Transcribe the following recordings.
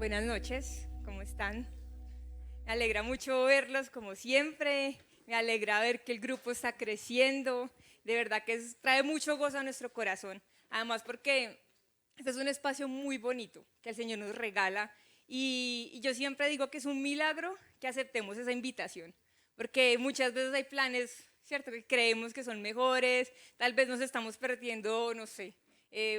Buenas noches, ¿cómo están? Me alegra mucho verlos como siempre, me alegra ver que el grupo está creciendo, de verdad que trae mucho gozo a nuestro corazón, además porque este es un espacio muy bonito que el Señor nos regala y yo siempre digo que es un milagro que aceptemos esa invitación, porque muchas veces hay planes, ¿cierto?, que creemos que son mejores, tal vez nos estamos perdiendo, no sé,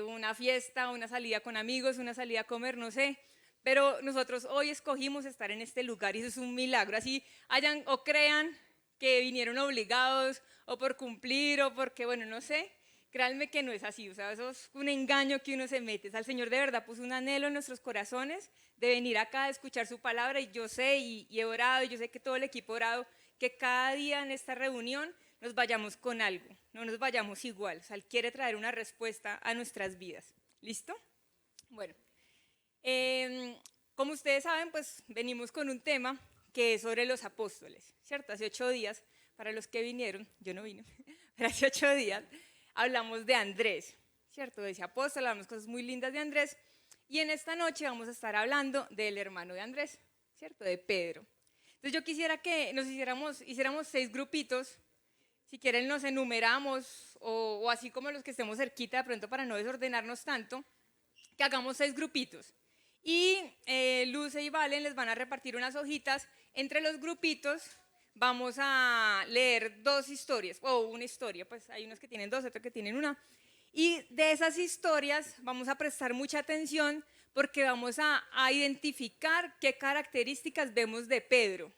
una fiesta, una salida con amigos, una salida a comer, no sé, pero nosotros hoy escogimos estar en este lugar y eso es un milagro, así hayan o crean que vinieron obligados o por cumplir o porque, bueno, no sé, créanme que no es así, o sea, eso es un engaño que uno se mete. O sea, el Señor de verdad puso un anhelo en nuestros corazones de venir acá a escuchar su palabra y yo sé y he orado y yo sé que todo el equipo ha orado que cada día en esta reunión nos vayamos con algo, no nos vayamos igual. O sea, Él quiere traer una respuesta a nuestras vidas. ¿Listo? Bueno, eh, como ustedes saben, pues venimos con un tema que es sobre los apóstoles, ¿cierto? Hace 8 días, para los que vinieron, yo no vine, pero hace 8 días hablamos de Andrés, ¿cierto? De ese apóstol, hablamos cosas muy lindas de Andrés, y en esta noche vamos a estar hablando del hermano de Andrés, ¿cierto? De Pedro. Entonces yo quisiera que nos hiciéramos 6 grupitos, si quieren nos enumeramos, o así como los que estemos cerquita de pronto para no desordenarnos tanto, que hagamos 6 grupitos. Y Luce y Valen les van a repartir unas hojitas. Entre los grupitos vamos a leer 2 historias, o una historia, pues hay unos que tienen 2, otros que tienen una. Y de esas historias vamos a prestar mucha atención porque vamos a identificar qué características vemos de Pedro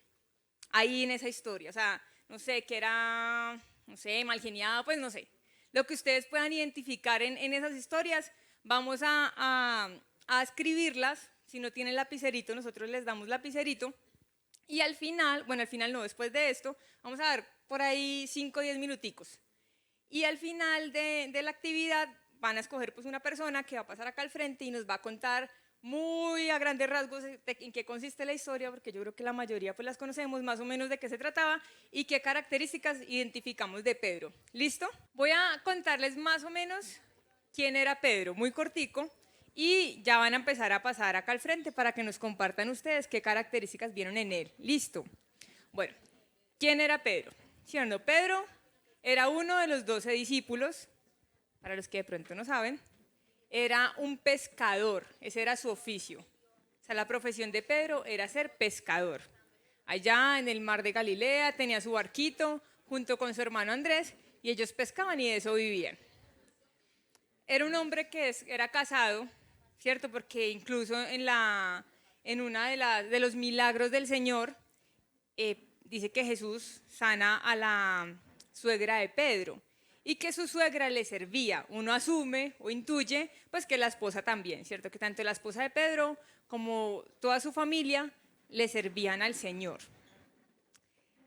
ahí en esa historia. O sea, no sé, que era, no sé, mal geniado, pues no sé. Lo que ustedes puedan identificar en esas historias, vamos a escribirlas. Si no tienen lapicerito, nosotros les damos lapicerito. Y al final, bueno, al final no, después de esto, vamos a dar por ahí 5 o 10 minuticos. Y al final de la actividad van a escoger pues una persona que va a pasar acá al frente y nos va a contar muy a grandes rasgos en qué consiste la historia, porque yo creo que la mayoría pues las conocemos, más o menos de qué se trataba y qué características identificamos de Pedro. ¿Listo? Voy a contarles más o menos quién era Pedro, muy cortico, y ya van a empezar a pasar acá al frente para que nos compartan ustedes qué características vieron en él. ¿Listo? Bueno, ¿quién era Pedro? ¿Sí o no? Pedro era uno de los 12 discípulos, para los que de pronto no saben, era un pescador, ese era su oficio. O sea, la profesión de Pedro era ser pescador. Allá en el mar de Galilea tenía su barquito junto con su hermano Andrés y ellos pescaban y de eso vivían. Era un hombre que era casado, ¿cierto? Porque incluso en una de los milagros del Señor, dice que Jesús sana a la suegra de Pedro y que su suegra le servía. Uno asume o intuye pues que la esposa también, ¿cierto? Que tanto la esposa de Pedro como toda su familia le servían al Señor.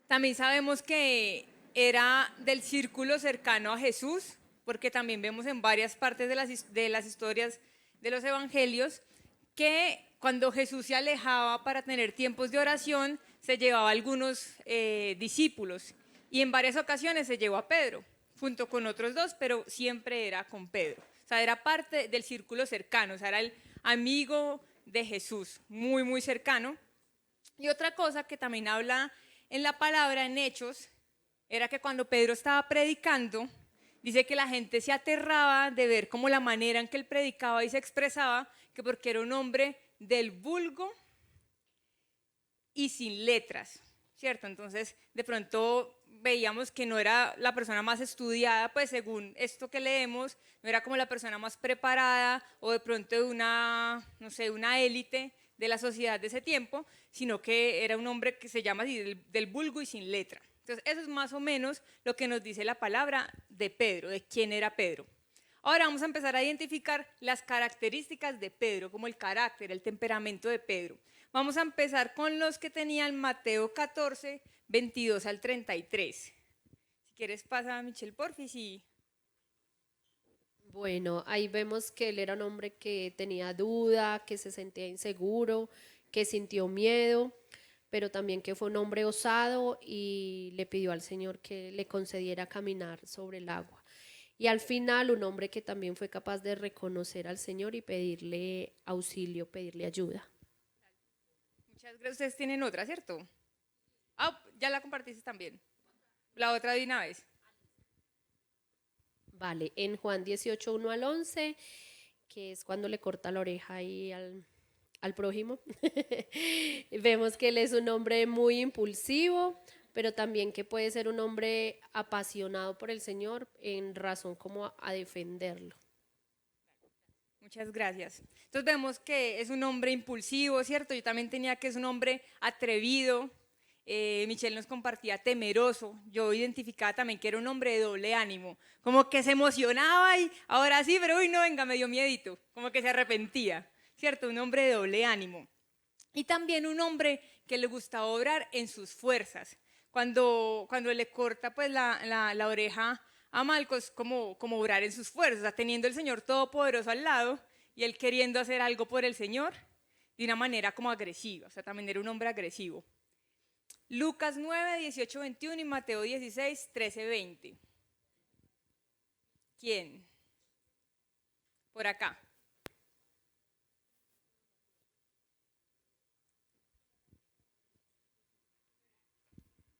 También sabemos que era del círculo cercano a Jesús, porque también vemos en varias partes de las historias de los evangelios que cuando Jesús se alejaba para tener tiempos de oración, se llevaba a algunos discípulos y en varias ocasiones se llevó a Pedro, junto con otros 2, pero siempre era con Pedro. O sea, era parte del círculo cercano, o sea, era el amigo de Jesús, muy, muy cercano. Y otra cosa que también habla en la palabra, en Hechos, era que cuando Pedro estaba predicando, dice que la gente se aterraba de ver cómo la manera en que él predicaba y se expresaba, que porque era un hombre del vulgo y sin letras, ¿cierto? Entonces, de pronto veíamos que no era la persona más estudiada, pues según esto que leemos, no era como la persona más preparada o de pronto de una, no sé, una élite de la sociedad de ese tiempo, sino que era un hombre que se llama así, del vulgo y sin letra. Entonces, eso es más o menos lo que nos dice la palabra de Pedro, de quién era Pedro. Ahora vamos a empezar a identificar las características de Pedro, como el carácter, el temperamento de Pedro. Vamos a empezar con los que tenían Mateo 14, 22 al 33. Si quieres pasa, Michelle, porfis, y Bueno, ahí vemos que él era un hombre que tenía duda, que se sentía inseguro, que sintió miedo, pero también que fue un hombre osado y le pidió al Señor que le concediera caminar sobre el agua. Y al final un hombre que también fue capaz de reconocer al Señor y pedirle auxilio, pedirle ayuda. Muchas gracias. Ustedes tienen otra, ¿cierto? Ah, ya la compartiste también. La otra de una vez. Vale, en Juan 18, 1 al 11, que es cuando le corta la oreja ahí al prójimo, vemos que él es un hombre muy impulsivo, pero también que puede ser un hombre apasionado por el Señor en razón como a defenderlo. Muchas gracias. Entonces vemos que es un hombre impulsivo, ¿cierto? Yo también tenía que es un hombre atrevido. Michelle nos compartía temeroso. Yo identificaba también que era un hombre de doble ánimo. Como que se emocionaba y ahora sí, pero uy, no, venga, me dio miedito. Como que se arrepentía, ¿cierto? Un hombre de doble ánimo. Y también un hombre que le gustaba obrar en sus fuerzas. Cuando le corta pues la oreja a Malcos, como obrar en sus fuerzas, o sea, teniendo el Señor Todopoderoso al lado y él queriendo hacer algo por el Señor de una manera como agresiva, o sea, también era un hombre agresivo. Lucas 9, 18, 21 y Mateo 16, 13, 20. ¿Quién? Por acá.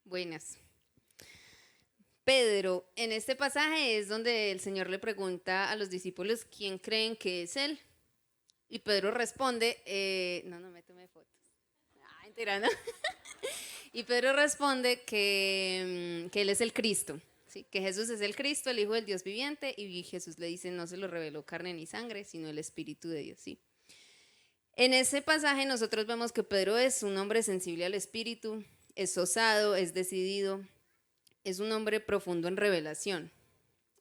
Buenas. Pedro, en este pasaje es donde el Señor le pregunta a los discípulos quién creen que es Él. Y Pedro responde, no me tomé fotos. Mentira, ¿no? Y Pedro responde que Él es el Cristo, ¿sí? Que Jesús es el Cristo, el Hijo del Dios viviente, y Jesús le dice, no se lo reveló carne ni sangre, sino el Espíritu de Dios, ¿sí? En ese pasaje nosotros vemos que Pedro es un hombre sensible al Espíritu, es osado, es decidido, es un hombre profundo en revelación,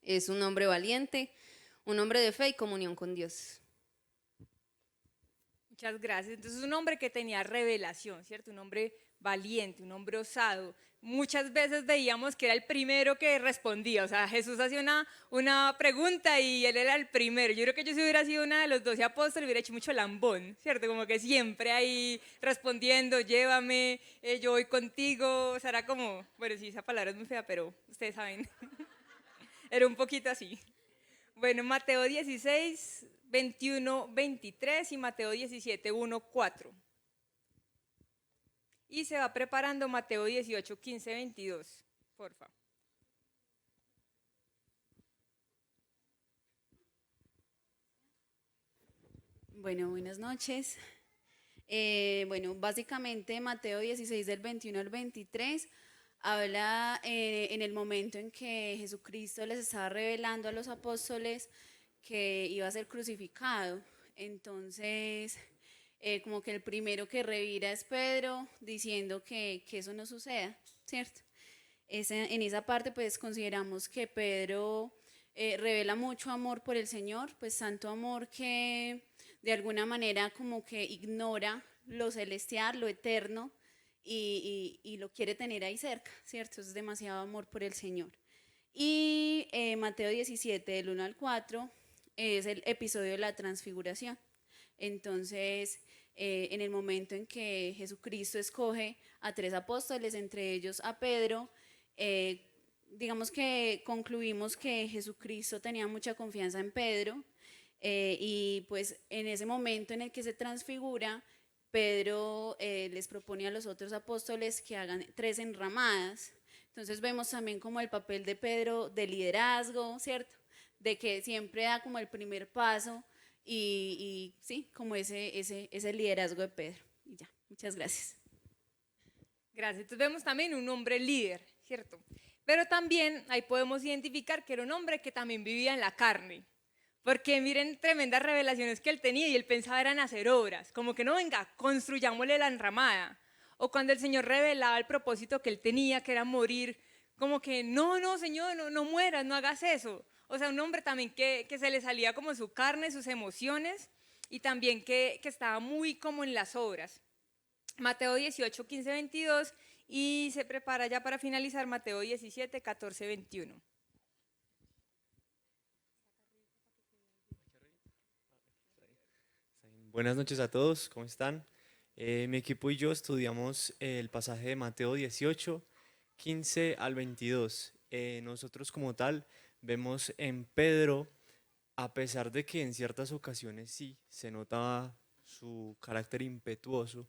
es un hombre valiente, un hombre de fe y comunión con Dios. Muchas gracias. Entonces es un hombre que tenía revelación, ¿cierto? Un hombre valiente, un hombre osado. Muchas veces veíamos que era el primero que respondía, o sea, Jesús hacía una pregunta y él era el primero. Yo creo que yo si hubiera sido una de los 12 apóstoles hubiera hecho mucho lambón, ¿cierto? Como que siempre ahí respondiendo, llévame, yo voy contigo, o sea, era como, bueno, sí, esa palabra es muy fea, pero ustedes saben, era un poquito así. Bueno, Mateo 16, 21, 23 y Mateo 17, 1, 4. Y se va preparando Mateo 18, 15, 22. Porfa. Bueno, buenas noches. Bueno, básicamente Mateo 16 del 21 al 23 habla en el momento en que Jesucristo les estaba revelando a los apóstoles que iba a ser crucificado. Entonces, como que el primero que revira es Pedro, diciendo que eso no suceda, ¿cierto? En esa parte, pues consideramos que Pedro revela mucho amor por el Señor, pues tanto amor que de alguna manera como que ignora lo celestial, lo eterno, y lo quiere tener ahí cerca, ¿cierto? Es demasiado amor por el Señor. Y Mateo 17, del 1 al 4, es el episodio de la transfiguración. Entonces, en el momento en que Jesucristo escoge a 3 apóstoles, entre ellos a Pedro, digamos que concluimos que Jesucristo tenía mucha confianza en Pedro, y pues en ese momento en el que se transfigura, Pedro les propone a los otros apóstoles que hagan 3 enramadas. Entonces vemos también como el papel de Pedro de liderazgo, ¿cierto? De que siempre da como el primer paso y sí, como ese liderazgo de Pedro. Y ya, muchas gracias. Gracias. Entonces vemos también un hombre líder, ¿cierto? Pero también ahí podemos identificar que era un hombre que también vivía en la carne. Porque miren tremendas revelaciones que él tenía y él pensaba eran hacer obras, como que no, venga, construyámosle la enramada. O cuando el Señor revelaba el propósito que él tenía, que era morir, como que no, Señor, no mueras, no hagas eso. O sea, un hombre también que se le salía como su carne, sus emociones, y también que estaba muy como en las obras. Mateo 18, 15, 22, y se prepara ya para finalizar Mateo 17, 14, 21. Buenas noches a todos, ¿cómo están? Mi equipo y yo estudiamos el pasaje de Mateo 18, 15 al 22. Nosotros como tal vemos en Pedro, a pesar de que en ciertas ocasiones sí se notaba su carácter impetuoso,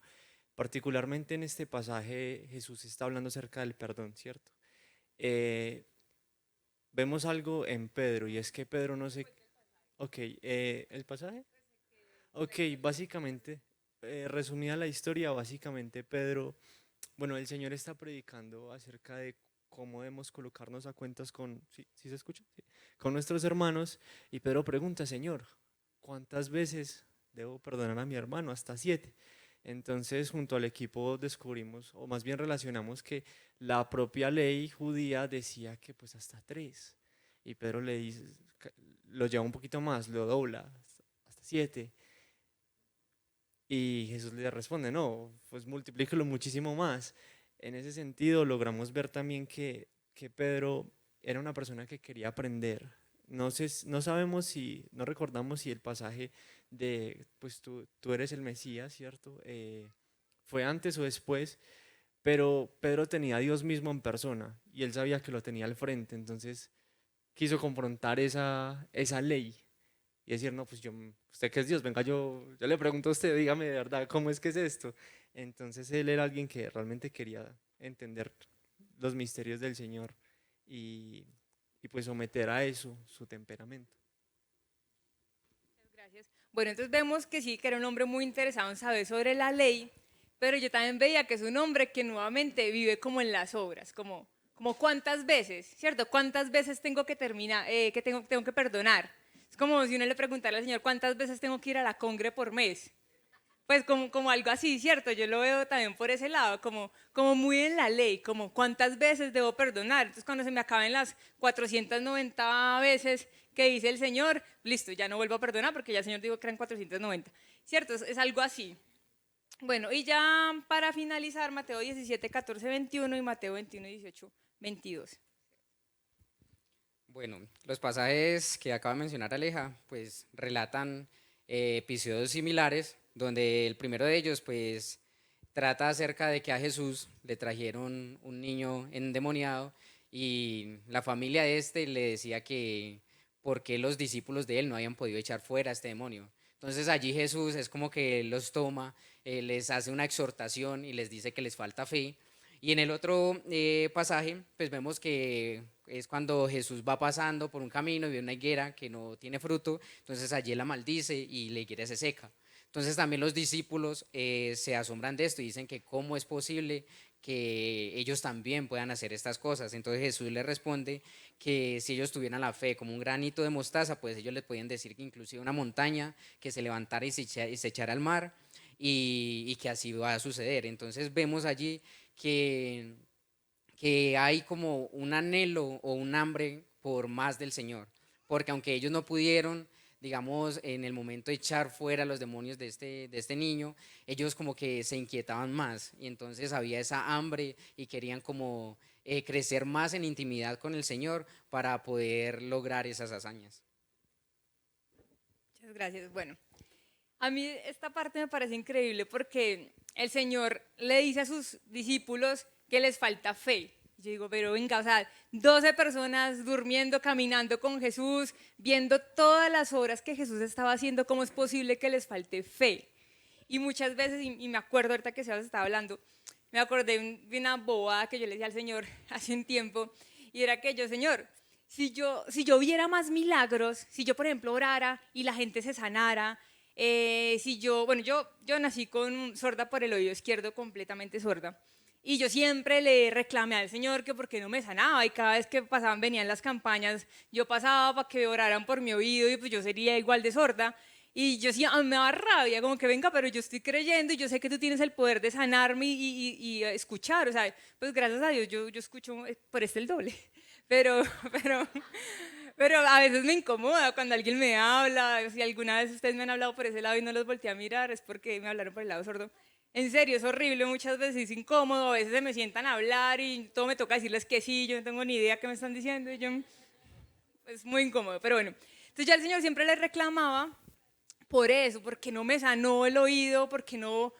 Particularmente en este pasaje Jesús está hablando acerca del perdón, ¿cierto? Eh, Vemos algo en Pedro y es que Pedro no se... Ok, ¿el pasaje? Ok, básicamente, resumida la historia, básicamente Pedro, bueno, el Señor está predicando acerca de cómo debemos colocarnos a cuentas con, ¿sí, sí se escucha? Sí, con nuestros hermanos y Pedro pregunta, Señor, ¿cuántas veces debo perdonar a mi hermano? Hasta 7. Entonces, junto al equipo descubrimos, o más bien relacionamos que la propia ley judía decía que pues hasta 3. Y Pedro le dice, lo lleva un poquito más, lo dobla, hasta 7. Y Jesús le responde, no, pues multiplíquelo muchísimo más. En ese sentido, logramos ver también que Pedro era una persona que quería aprender. No sé, no sabemos si, no recordamos si el pasaje de, pues tú eres el Mesías, ¿cierto? Fue antes o después, pero Pedro tenía a Dios mismo en persona y él sabía que lo tenía al frente, entonces quiso confrontar esa ley y decir, no, pues yo, usted que es Dios, venga, yo le pregunto a usted, dígame de verdad, ¿cómo es que es esto? Entonces él era alguien que realmente quería entender los misterios del Señor y, y pues someter a eso su temperamento. Gracias. Bueno, entonces vemos que sí, que era un hombre muy interesado en saber sobre la ley, pero yo también veía que es un hombre que nuevamente vive como en las obras, como cuántas veces, ¿cierto? ¿Cuántas veces tengo que terminar, que tengo que perdonar? Es como si uno le preguntara al Señor, ¿cuántas veces tengo que ir a la congre por mes? Pues como algo así, ¿cierto? Yo lo veo también por ese lado, como muy en la ley, como cuántas veces debo perdonar. Entonces, cuando se me acaben las 490 veces que dice el Señor, listo, ya no vuelvo a perdonar porque ya el Señor dijo que eran 490, ¿cierto? Es algo así. Bueno, y ya para finalizar, Mateo 17, 14, 21 y Mateo 21, 18, 22. Bueno, los pasajes que acaba de mencionar Aleja, pues relatan episodios similares, donde el primero de ellos, pues, trata acerca de que a Jesús le trajeron un niño endemoniado y la familia de este le decía que por qué los discípulos de él no habían podido echar fuera a este demonio. Entonces allí Jesús es como que los toma, les hace una exhortación y les dice que les falta fe. Y en el otro pasaje, pues vemos que es cuando Jesús va pasando por un camino y ve una higuera que no tiene fruto, entonces allí la maldice y la higuera se seca. Entonces también los discípulos se asombran de esto y dicen que cómo es posible que ellos también puedan hacer estas cosas. Entonces Jesús les responde que si ellos tuvieran la fe como un granito de mostaza, pues ellos les podían decir que inclusive una montaña que se levantara y se echara al mar y que así va a suceder. Entonces vemos allí que, que hay como un anhelo o un hambre por más del Señor, porque aunque ellos no pudieron, digamos, en el momento de echar fuera los demonios de este niño, ellos como que se inquietaban más y entonces había esa hambre y querían como crecer más en intimidad con el Señor para poder lograr esas hazañas. Muchas gracias. Bueno, a mí esta parte me parece increíble porque el Señor le dice a sus discípulos que les falta fe. Yo digo, pero venga, o sea, 12 personas durmiendo, caminando con Jesús, viendo todas las obras que Jesús estaba haciendo, ¿cómo es posible que les falte fe? Y muchas veces, y me acuerdo ahorita que Sebas estaba hablando, me acordé de una bobada que yo le decía al Señor hace un tiempo, y era que yo, Señor, si yo viera más milagros, si yo, por ejemplo, orara y la gente se sanara, bueno, yo nací con sorda por el oído izquierdo, completamente sorda. Y yo siempre le reclamé al Señor que por qué no me sanaba y cada vez que pasaban, venían las campañas, yo pasaba para que oraran por mi oído y pues yo sería igual de sorda. Y yo sí, a mí me daba rabia, como que venga, pero yo estoy creyendo y yo sé que tú tienes el poder de sanarme y escuchar. O sea, pues gracias a Dios yo escucho por el doble. Pero, pero, pero a veces me incomoda cuando alguien me habla. Si alguna vez ustedes me han hablado por ese lado y no los volteé a mirar, es porque me hablaron por el lado sordo. En serio, es horrible, muchas veces es incómodo, a veces se me sientan a hablar y todo me toca decirles que sí, yo no tengo ni idea qué me están diciendo y yo, es muy incómodo, pero bueno. Entonces ya el Señor siempre le reclamaba por eso, porque no me sanó el oído, porque no...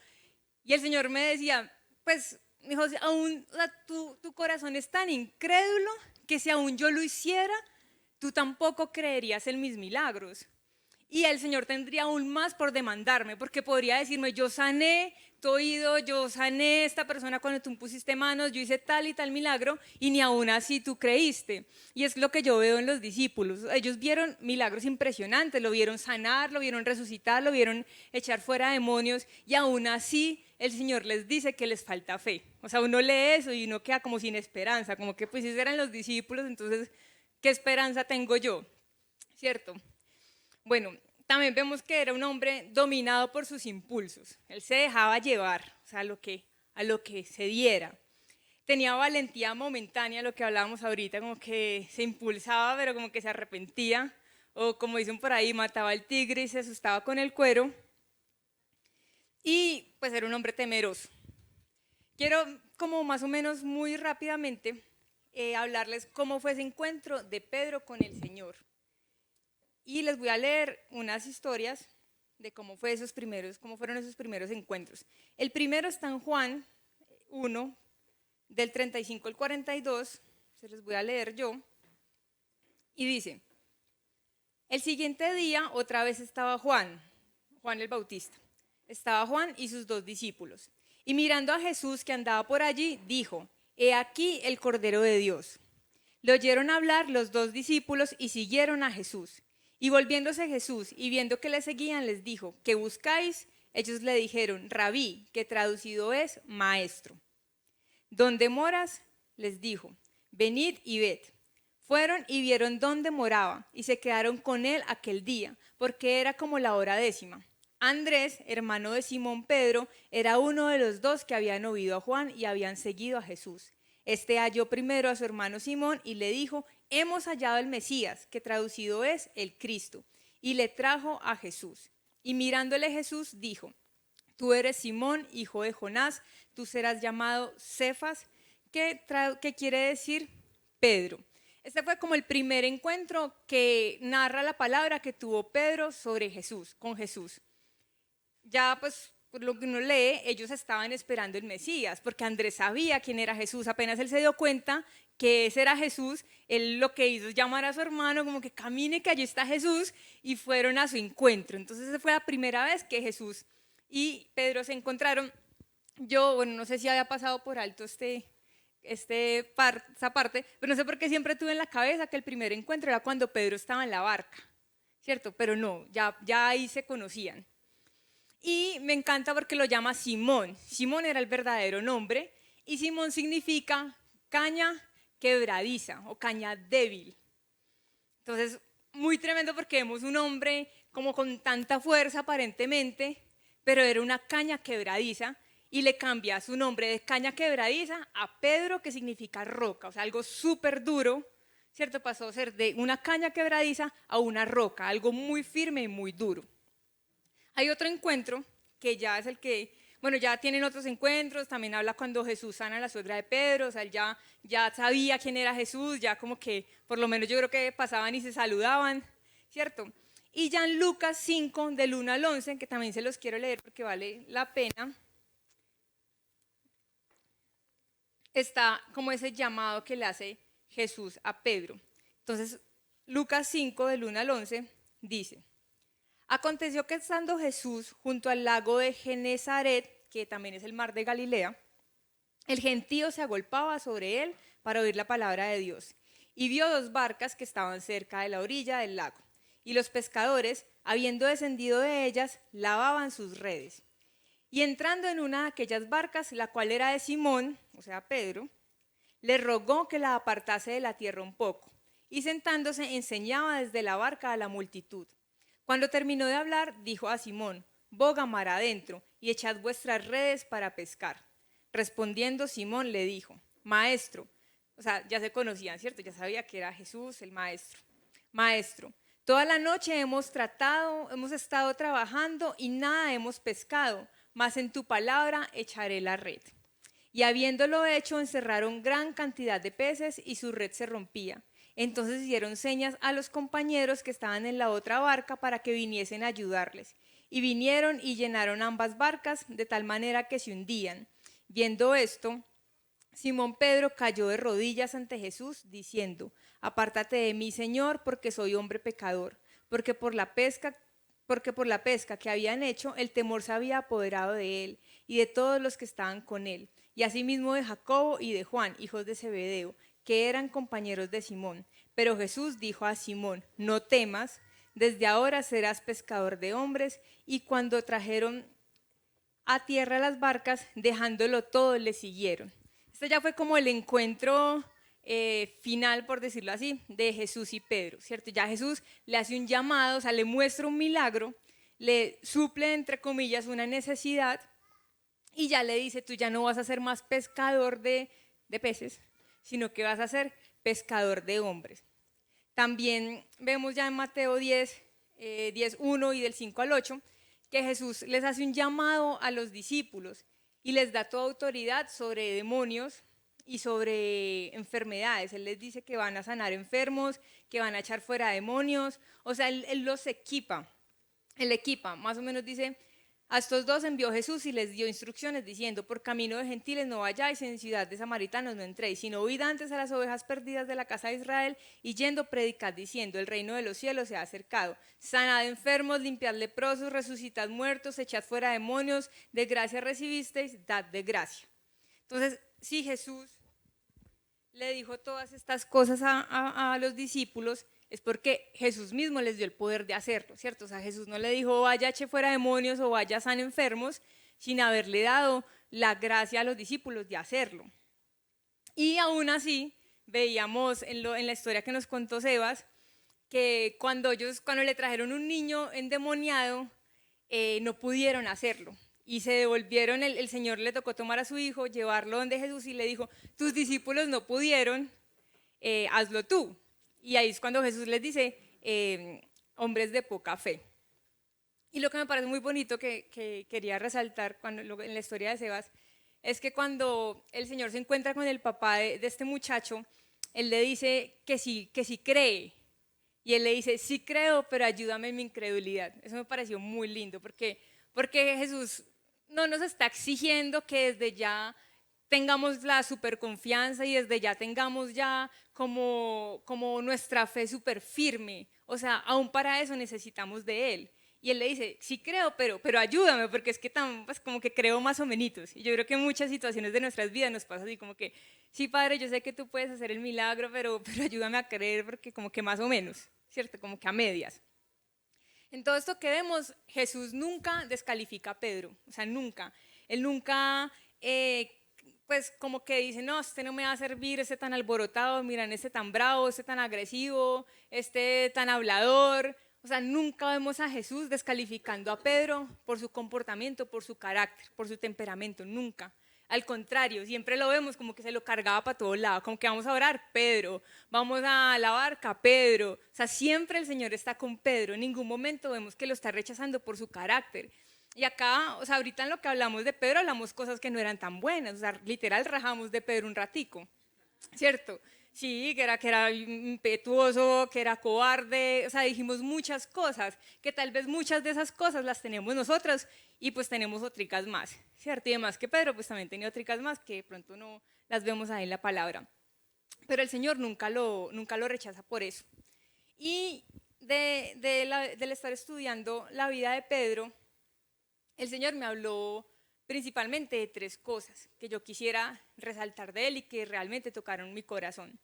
Y el Señor me decía, pues, dijo, aún, o sea, tu corazón es tan incrédulo que si aún yo lo hiciera, tú tampoco creerías en mis milagros. Y el Señor tendría aún más por demandarme, porque podría decirme, yo sané tu oído, yo sané a esta persona cuando tú pusiste manos, yo hice tal y tal milagro, y ni aún así tú creíste. Y es lo que yo veo en los discípulos. Ellos vieron milagros impresionantes, lo vieron sanar, lo vieron resucitar, lo vieron echar fuera demonios, y aún así el Señor les dice que les falta fe. O sea, uno lee eso y uno queda como sin esperanza, como que pues si eran los discípulos, entonces, ¿qué esperanza tengo yo? ¿Cierto? Bueno, también vemos que era un hombre dominado por sus impulsos. Él se dejaba llevar, o sea, a lo que se diera. Tenía valentía momentánea, lo que hablábamos ahorita, como que se impulsaba, pero como que se arrepentía. O como dicen por ahí, mataba al tigre y se asustaba con el cuero. Y pues era un hombre temeroso. Quiero como más o menos muy rápidamente hablarles cómo fue ese encuentro de Pedro con el Señor. Y les voy a leer unas historias de cómo fueron esos primeros encuentros. El primero está en Juan 1, del 35 al 42, se los voy a leer yo, y dice, el siguiente día otra vez estaba Juan el Bautista, estaba Juan y sus 2 discípulos, y mirando a Jesús que andaba por allí, dijo, he aquí el Cordero de Dios. Le oyeron hablar los 2 discípulos y siguieron a Jesús. Y volviéndose Jesús y viendo que le seguían, les dijo, ¿qué buscáis? Ellos le dijeron, Rabí, que traducido es maestro. ¿Dónde moras? Les dijo, venid y ved. Fueron y vieron dónde moraba y se quedaron con él aquel día, porque era como la hora 10. Andrés, hermano de Simón Pedro, era uno de los 2 que habían oído a Juan y habían seguido a Jesús. Este halló primero a su hermano Simón y le dijo, hemos hallado el Mesías, que traducido es el Cristo, y le trajo a Jesús. Y mirándole Jesús dijo, tú eres Simón, hijo de Jonás, tú serás llamado Cefas, que quiere decir Pedro. Este fue como el primer encuentro que narra la palabra que tuvo Pedro sobre Jesús, con Jesús. Ya pues por lo que uno lee, ellos estaban esperando el Mesías, porque Andrés sabía quién era Jesús. Apenas él se dio cuenta que ese era Jesús, él lo que hizo es llamar a su hermano, como que camine, que allí está Jesús, y fueron a su encuentro. Entonces esa fue la primera vez que Jesús y Pedro se encontraron. Yo, bueno, no sé si había pasado por alto esa parte, pero no sé por qué siempre tuve en la cabeza que el primer encuentro era cuando Pedro estaba en la barca, ¿cierto? Pero no, ya ahí se conocían. Y me encanta porque lo llama Simón. Simón era el verdadero nombre y Simón significa caña quebradiza o caña débil. Entonces, muy tremendo porque vemos un hombre como con tanta fuerza aparentemente, pero era una caña quebradiza y le cambia su nombre de caña quebradiza a Pedro, que significa roca, o sea, algo súper duro, ¿cierto? Pasó a ser de una caña quebradiza a una roca, algo muy firme y muy duro. Hay otro encuentro que ya es el que, bueno, ya tienen otros encuentros, también habla cuando Jesús sana a la suegra de Pedro, o sea, él ya sabía quién era Jesús, ya como que por lo menos yo creo que pasaban y se saludaban, ¿cierto? Y ya en Lucas 5, del 1 al 11, que también se los quiero leer porque vale la pena, está como ese llamado que le hace Jesús a Pedro. Entonces, Lucas 5, del 1 al 11, dice, aconteció que estando Jesús junto al lago de Genezaret, que también es el mar de Galilea, el gentío se agolpaba sobre él para oír la palabra de Dios. Y vio 2 barcas que estaban cerca de la orilla del lago. Y los pescadores, habiendo descendido de ellas, lavaban sus redes. Y entrando en una de aquellas barcas, la cual era de Simón, o sea Pedro, le rogó que la apartase de la tierra un poco. Y sentándose enseñaba desde la barca a la multitud. Cuando terminó de hablar, dijo a Simón, boga mar adentro y echad vuestras redes para pescar. Respondiendo Simón le dijo, maestro, o sea, ya se conocían, ¿cierto? Ya sabía que era Jesús el maestro. Maestro, toda la noche hemos estado trabajando y nada hemos pescado, mas en tu palabra echaré la red. Y habiéndolo hecho, encerraron gran cantidad de peces y su red se rompía. Entonces hicieron señas a los compañeros que estaban en la otra barca para que viniesen a ayudarles. Y vinieron y llenaron ambas barcas de tal manera que se hundían. Viendo esto, Simón Pedro cayó de rodillas ante Jesús, diciendo, apártate de mí, Señor, porque soy hombre pecador. Porque por la pesca porque por la pesca que habían hecho, el temor se había apoderado de él y de todos los que estaban con él, y asimismo de Jacobo y de Juan, hijos de Zebedeo, que eran compañeros de Simón. Pero Jesús dijo a Simón: no temas, desde ahora serás pescador de hombres. Y cuando trajeron a tierra las barcas, dejándolo todo, le siguieron. Este ya fue como el encuentro final, por decirlo así, de Jesús y Pedro, ¿cierto? Ya Jesús le hace un llamado, o sea, le muestra un milagro, le suple, entre comillas, una necesidad, y ya le dice: tú ya no vas a ser más pescador de peces, sino que vas a ser pescador de hombres. También vemos ya en Mateo 10, 10:1 y del 5 al 8, que Jesús les hace un llamado a los discípulos y les da toda autoridad sobre demonios y sobre enfermedades. Él les dice que van a sanar enfermos, que van a echar fuera demonios, o sea, él los equipa. Él equipa, más o menos dice: a estos dos envió Jesús y les dio instrucciones diciendo: por camino de gentiles no vayáis, en ciudad de samaritanos no entréis, sino oíd antes a las ovejas perdidas de la casa de Israel, y yendo predicad diciendo: el reino de los cielos se ha acercado. Sanad enfermos, limpiad leprosos, resucitad muertos, echad fuera demonios, de gracia recibisteis, dad de gracia. Entonces, si Jesús le dijo todas estas cosas a los discípulos, es porque Jesús mismo les dio el poder de hacerlo, ¿cierto? O sea, Jesús no le dijo: vaya, eche fuera demonios o vaya, sane enfermos, sin haberle dado la gracia a los discípulos de hacerlo. Y aún así, veíamos en la historia que nos contó Sebas, que cuando le trajeron un niño endemoniado, no pudieron hacerlo. Y se devolvieron, el Señor le tocó tomar a su hijo, llevarlo donde Jesús y le dijo: tus discípulos no pudieron, hazlo tú. Y ahí es cuando Jesús les dice: hombres de poca fe. Y lo que me parece muy bonito que quería resaltar en la historia de Sebas es que cuando el Señor se encuentra con el papá de este muchacho, él le dice que sí cree. Y él le dice: sí creo, pero ayúdame en mi incredulidad. Eso me pareció muy lindo porque Jesús no nos está exigiendo que desde ya tengamos la super confianza y desde ya tengamos ya como nuestra fe súper firme. O sea, aún para eso necesitamos de Él. Y Él le dice: sí creo, pero ayúdame, porque es que pues como que creo más o menos. Y yo creo que en muchas situaciones de nuestras vidas nos pasa así como que: sí, Padre, yo sé que tú puedes hacer el milagro, pero ayúdame a creer, porque como que más o menos, ¿cierto? Como que a medias. En todo esto que vemos, Jesús nunca descalifica a Pedro, o sea, nunca. Él nunca, pues como que dice: no, este no me va a servir, este tan alborotado, miran, este tan bravo, este tan agresivo, este tan hablador. O sea, nunca vemos a Jesús descalificando a Pedro por su comportamiento, por su carácter, por su temperamento, nunca. Al contrario, siempre lo vemos como que se lo cargaba para todos lados, como que vamos a orar, Pedro, vamos a la barca, Pedro. O sea, siempre el Señor está con Pedro, en ningún momento vemos que lo está rechazando por su carácter. Y acá, o sea, ahorita en lo que hablamos de Pedro, hablamos cosas que no eran tan buenas, o sea, literal rajamos de Pedro un ratico, ¿cierto? Sí, que era impetuoso, que era cobarde, o sea, dijimos muchas cosas, que tal vez muchas de esas cosas las tenemos nosotras y pues tenemos otricas más, ¿cierto? Y además que Pedro pues también tenía otricas más que de pronto no las vemos ahí en la palabra. Pero el Señor nunca lo rechaza por eso. Y del estar estudiando la vida de Pedro, el Señor me habló principalmente de 3 cosas que yo quisiera resaltar de él y que realmente tocaron mi corazón.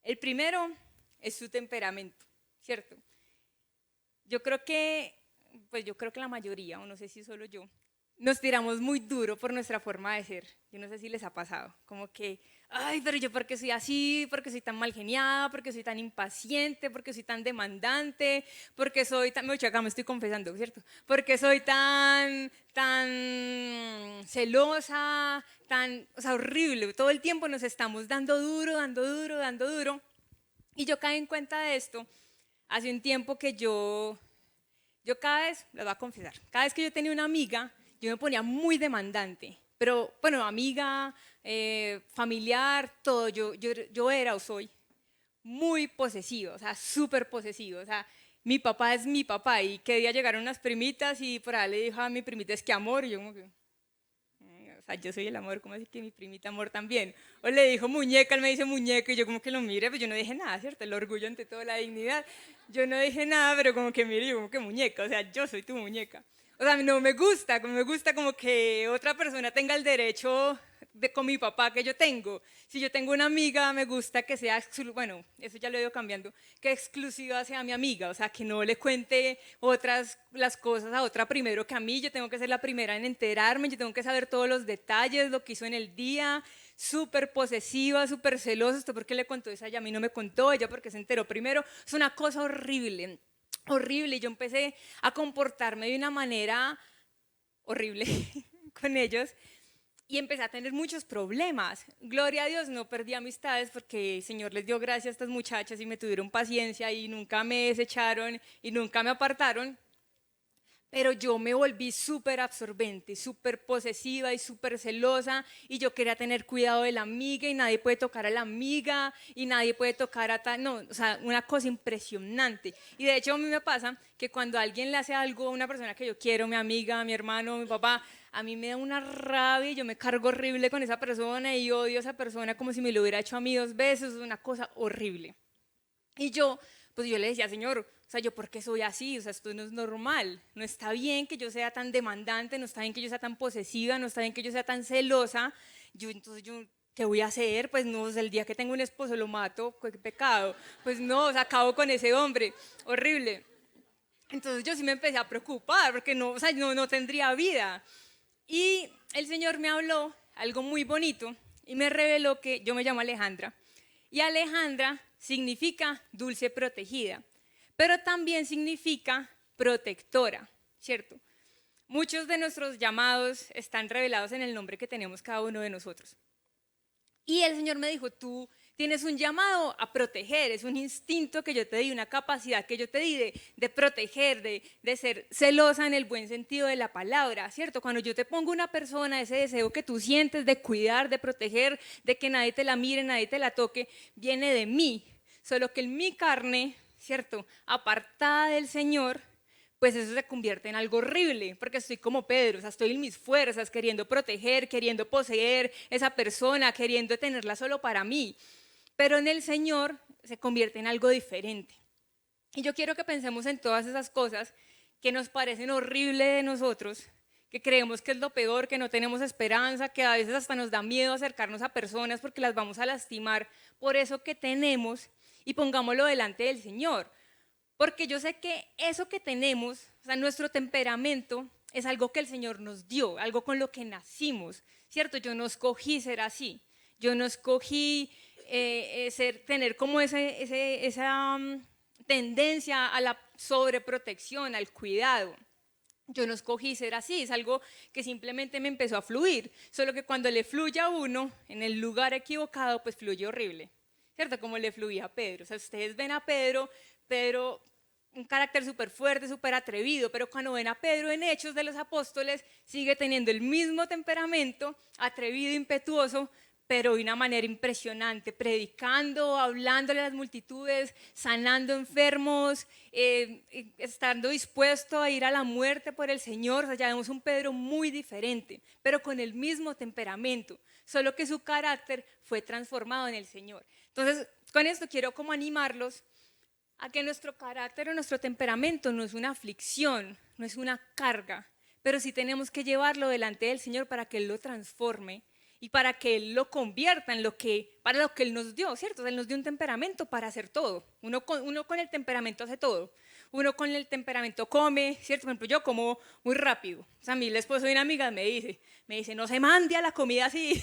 El primero es su temperamento, ¿cierto? Yo creo que la mayoría, o no sé si solo yo, nos tiramos muy duro por nuestra forma de ser. Yo no sé si les ha pasado, como que: ay, pero yo porque soy así, porque soy tan mal geniada, porque soy tan impaciente, porque soy tan demandante, porque soy tan, acá me estoy confesando, ¿cierto? Porque soy tan celosa, o sea, horrible. Todo el tiempo nos estamos dando duro. Y yo caí en cuenta de esto hace un tiempo que yo cada vez, les voy a confesar, cada vez que yo tenía una amiga, yo me ponía muy demandante. Pero bueno, amiga, familiar, todo, yo era o soy muy posesiva, o sea, súper posesiva. O sea, mi papá es mi papá y que día llegaron unas primitas y por ahí le dijo a mi primita: es que amor, y yo como que, sea, yo soy el amor, ¿cómo así que mi primita amor también? O le dijo muñeca, él me dice muñeca, y yo como que lo mire, pues yo no dije nada, ¿cierto? El orgullo ante todo, la dignidad. Yo no dije nada, pero como que mire, yo como que muñeca, o sea, yo soy tu muñeca. O sea, no me gusta, como me gusta como que otra persona tenga el derecho de, con mi papá que yo tengo. Si yo tengo una amiga, me gusta que sea, bueno, eso ya lo he ido cambiando, que exclusiva sea mi amiga, o sea, que no le cuente las cosas a otra primero que a mí, yo tengo que ser la primera en enterarme, yo tengo que saber todos los detalles, lo que hizo en el día, súper posesiva, súper celosa, ¿usted por qué le contó eso a ella? A mí no me contó, ella porque se enteró primero, es una cosa horrible, horrible, y yo empecé a comportarme de una manera horrible con ellos, y empecé a tener muchos problemas. Gloria a Dios, no perdí amistades porque el Señor les dio gracia a estas muchachas y me tuvieron paciencia y nunca me desecharon y nunca me apartaron. Pero yo me volví súper absorbente, súper posesiva y súper celosa y yo quería tener cuidado de la amiga y nadie puede tocar a la amiga y nadie puede tocar a tal, no, o sea, una cosa impresionante. Y de hecho a mí me pasa que cuando alguien le hace algo a una persona que yo quiero, mi amiga, mi hermano, mi papá, a mí me da una rabia y yo me cargo horrible con esa persona y odio a esa persona como si me lo hubiera hecho a mí 2 veces, es una cosa horrible. Y yo, pues yo le decía, Señor, o sea, yo por qué soy así, o sea, esto no es normal, no está bien que yo sea tan demandante, no está bien que yo sea tan posesiva, no está bien que yo sea tan celosa, entonces yo, ¿qué voy a hacer? Pues no, o sea, el día que tengo un esposo lo mato, qué pecado, pues no, o sea, acabo con ese hombre, horrible. Entonces yo sí me empecé a preocupar, porque no, o sea, no tendría vida. Y el Señor me habló algo muy bonito y me reveló que yo me llamo Alejandra, y Alejandra significa dulce protegida, pero también significa protectora, ¿cierto? Muchos de nuestros llamados están revelados en el nombre que tenemos cada uno de nosotros. Y el Señor me dijo, tú tienes un llamado a proteger, es un instinto que yo te di, una capacidad que yo te di de proteger, de ser celosa en el buen sentido de la palabra, ¿cierto? Cuando yo te pongo una persona, ese deseo que tú sientes de cuidar, de proteger, de que nadie te la mire, nadie te la toque, viene de mí, solo que en mi carne, ¿cierto? Apartada del Señor, pues eso se convierte en algo horrible, porque estoy como Pedro, o sea, estoy en mis fuerzas, queriendo proteger, queriendo poseer esa persona, queriendo tenerla solo para mí, pero en el Señor se convierte en algo diferente. Y yo quiero que pensemos en todas esas cosas que nos parecen horribles de nosotros, que creemos que es lo peor, que no tenemos esperanza, que a veces hasta nos da miedo acercarnos a personas porque las vamos a lastimar por eso que tenemos, y pongámoslo delante del Señor. Porque yo sé que eso que tenemos, o sea, nuestro temperamento, es algo que el Señor nos dio, algo con lo que nacimos, ¿cierto? Yo no escogí ser así, yo no escogí tener como esa tendencia a la sobreprotección, al cuidado. Yo no escogí ser así, es algo que simplemente me empezó a fluir, solo que cuando le fluye a uno en el lugar equivocado, pues fluye horrible, ¿cierto? Como le fluía a Pedro. O sea, ustedes ven a Pedro, un carácter súper fuerte, súper atrevido, pero cuando ven a Pedro en Hechos de los Apóstoles, sigue teniendo el mismo temperamento, atrevido, impetuoso, pero de una manera impresionante, predicando, hablándole a las multitudes, sanando enfermos, estando dispuesto a ir a la muerte por el Señor. O sea, ya vemos un Pedro muy diferente, pero con el mismo temperamento, solo que su carácter fue transformado en el Señor. Entonces, con esto quiero como animarlos a que nuestro carácter o nuestro temperamento no es una aflicción, no es una carga, pero sí tenemos que llevarlo delante del Señor para que Él lo transforme y para que Él lo convierta en para lo que Él nos dio, ¿cierto? O sea, Él nos dio un temperamento para hacer todo. Uno con el temperamento hace todo. Uno con el temperamento come, ¿cierto? Por ejemplo, yo como muy rápido. O sea, a mí el esposo de una amiga me dice, no se mande a la comida así.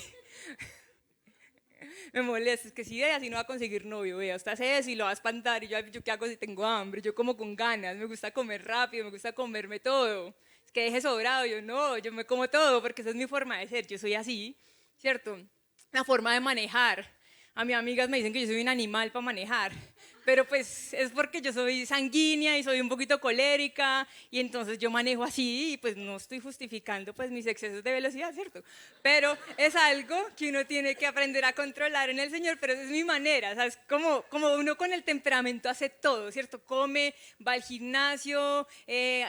Me molesta, es que si así no va a conseguir novio, vea, usted hace eso y lo va a espantar, y yo ¿qué hago si tengo hambre? Yo como con ganas, me gusta comer rápido, me gusta comerme todo, es que deje sobrado, yo no, yo me como todo, porque esa es mi forma de ser, yo soy así, ¿cierto? La forma de manejar, a mis amigas me dicen que yo soy un animal para manejar, pero pues es porque yo soy sanguínea y soy un poquito colérica y entonces yo manejo así y pues no estoy justificando pues mis excesos de velocidad, ¿cierto? Pero es algo que uno tiene que aprender a controlar en el Señor, pero esa es mi manera, o sea, es como uno con el temperamento hace todo, ¿cierto? Come, va al gimnasio,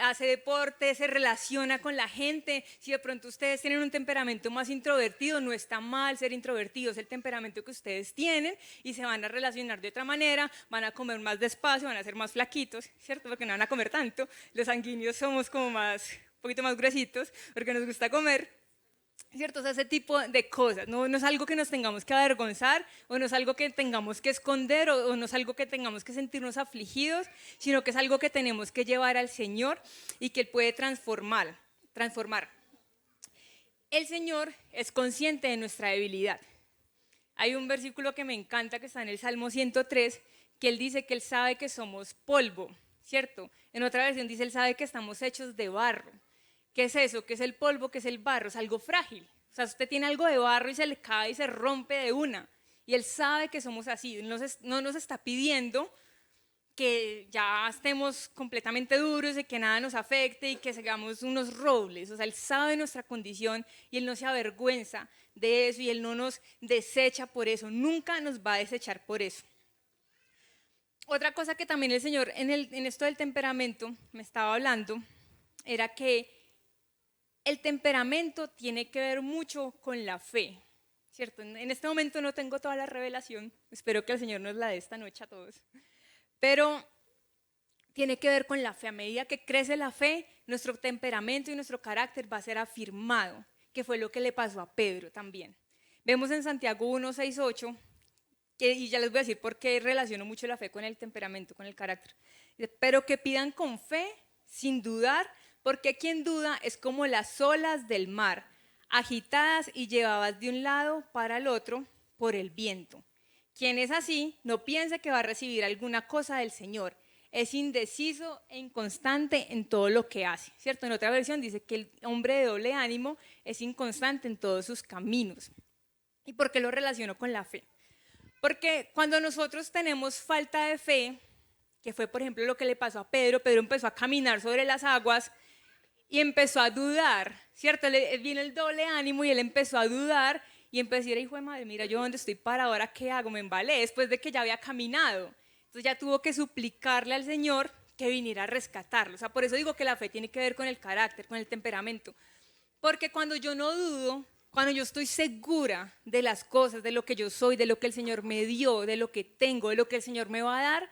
hace deporte, se relaciona con la gente. Si de pronto ustedes tienen un temperamento más introvertido, no está mal ser introvertido, es el temperamento que ustedes tienen y se van a relacionar de otra manera, van a comer más despacio, van a ser más flaquitos, ¿cierto? Porque no van a comer tanto. Los sanguíneos somos como más, un poquito más gruesitos porque nos gusta comer, ¿cierto? O sea, ese tipo de cosas. No es algo que nos tengamos que avergonzar o no es algo que tengamos que esconder o no es algo que tengamos que sentirnos afligidos, sino que es algo que tenemos que llevar al Señor y que Él puede transformar. El Señor es consciente de nuestra debilidad. Hay un versículo que me encanta que está en el Salmo 103, que Él dice que Él sabe que somos polvo, ¿cierto? En otra versión dice, Él sabe que estamos hechos de barro. ¿Qué es eso? ¿Qué es el polvo? ¿Qué es el barro? Es algo frágil. O sea, usted tiene algo de barro y se le cae y se rompe de una. Y Él sabe que somos así. No nos está pidiendo que ya estemos completamente duros y que nada nos afecte y que seamos unos robles. O sea, Él sabe nuestra condición y Él no se avergüenza de eso y Él no nos desecha por eso. Nunca nos va a desechar por eso. Otra cosa que también el Señor en esto del temperamento me estaba hablando era que el temperamento tiene que ver mucho con la fe, ¿cierto? En este momento no tengo toda la revelación, espero que el Señor nos la dé esta noche a todos, pero tiene que ver con la fe. A medida que crece la fe, nuestro temperamento y nuestro carácter va a ser afirmado, que fue lo que le pasó a Pedro también. Vemos en Santiago 1, 6, 8, y ya les voy a decir por qué relaciono mucho la fe con el temperamento, con el carácter. Pero que pidan con fe, sin dudar, porque quien duda es como las olas del mar, agitadas y llevadas de un lado para el otro por el viento. Quien es así, no piense que va a recibir alguna cosa del Señor. Es indeciso e inconstante en todo lo que hace, ¿cierto? En otra versión dice que el hombre de doble ánimo es inconstante en todos sus caminos. ¿Y por qué lo relaciono con la fe? Porque cuando nosotros tenemos falta de fe, que fue por ejemplo lo que le pasó a Pedro, Pedro empezó a caminar sobre las aguas y empezó a dudar, ¿cierto? Vino el doble ánimo y él empezó a dudar y empezó a decir, hijo de madre, mira yo dónde estoy parado, ahora qué hago, me embalé después de que ya había caminado. Entonces ya tuvo que suplicarle al Señor que viniera a rescatarlo. O sea, por eso digo que la fe tiene que ver con el carácter, con el temperamento. Porque cuando yo no dudo, cuando yo estoy segura de las cosas, de lo que yo soy, de lo que el Señor me dio, de lo que tengo, de lo que el Señor me va a dar,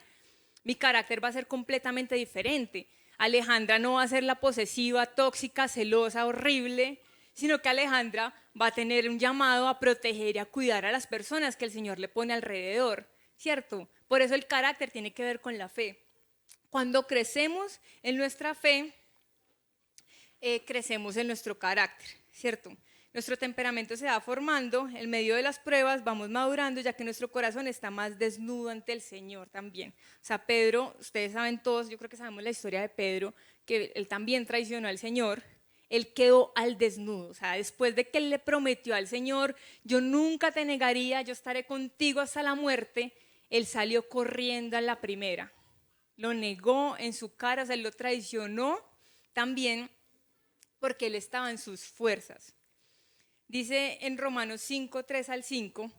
mi carácter va a ser completamente diferente. Alejandra no va a ser la posesiva, tóxica, celosa, horrible, sino que Alejandra va a tener un llamado a proteger y a cuidar a las personas que el Señor le pone alrededor, ¿cierto? Por eso el carácter tiene que ver con la fe. Cuando crecemos en nuestra fe, crecemos en nuestro carácter, ¿cierto? Nuestro temperamento se va formando, en medio de las pruebas vamos madurando, ya que nuestro corazón está más desnudo ante el Señor también. O sea, Pedro, ustedes saben todos, yo creo que sabemos la historia de Pedro, que él también traicionó al Señor, él quedó al desnudo. O sea, después de que él le prometió al Señor, yo nunca te negaría, yo estaré contigo hasta la muerte, él salió corriendo a la primera. Lo negó en su cara, o sea, él lo traicionó también porque él estaba en sus fuerzas. Dice en Romanos 5, 3 al 5,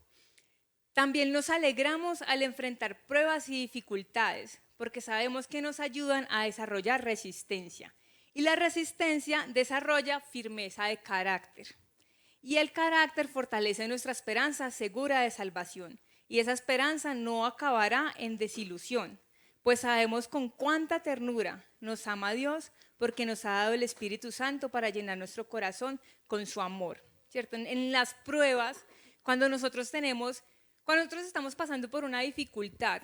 también nos alegramos al enfrentar pruebas y dificultades, porque sabemos que nos ayudan a desarrollar resistencia. Y la resistencia desarrolla firmeza de carácter. Y el carácter fortalece nuestra esperanza segura de salvación. Y esa esperanza no acabará en desilusión, pues sabemos con cuánta ternura nos ama Dios, porque nos ha dado el Espíritu Santo para llenar nuestro corazón con su amor. ¿Cierto? En las pruebas, cuando nosotros estamos pasando por una dificultad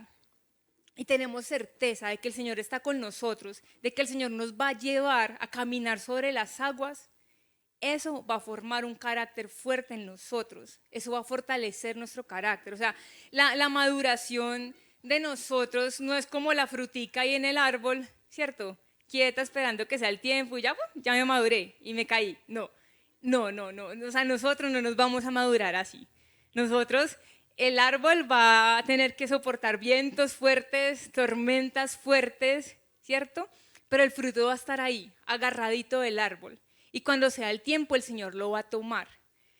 y tenemos certeza de que el Señor está con nosotros, de que el Señor nos va a llevar a caminar sobre las aguas, eso va a formar un carácter fuerte en nosotros, eso va a fortalecer nuestro carácter. O sea, la maduración de nosotros no es como la frutica ahí en el árbol, ¿cierto? Quieta esperando que sea el tiempo y ya me maduré y me caí. No, o sea, nosotros no nos vamos a madurar así. Nosotros el árbol va a tener que soportar vientos fuertes, tormentas fuertes, ¿cierto? Pero el fruto va a estar ahí, agarradito del árbol. Y cuando sea el tiempo, el Señor lo va a tomar.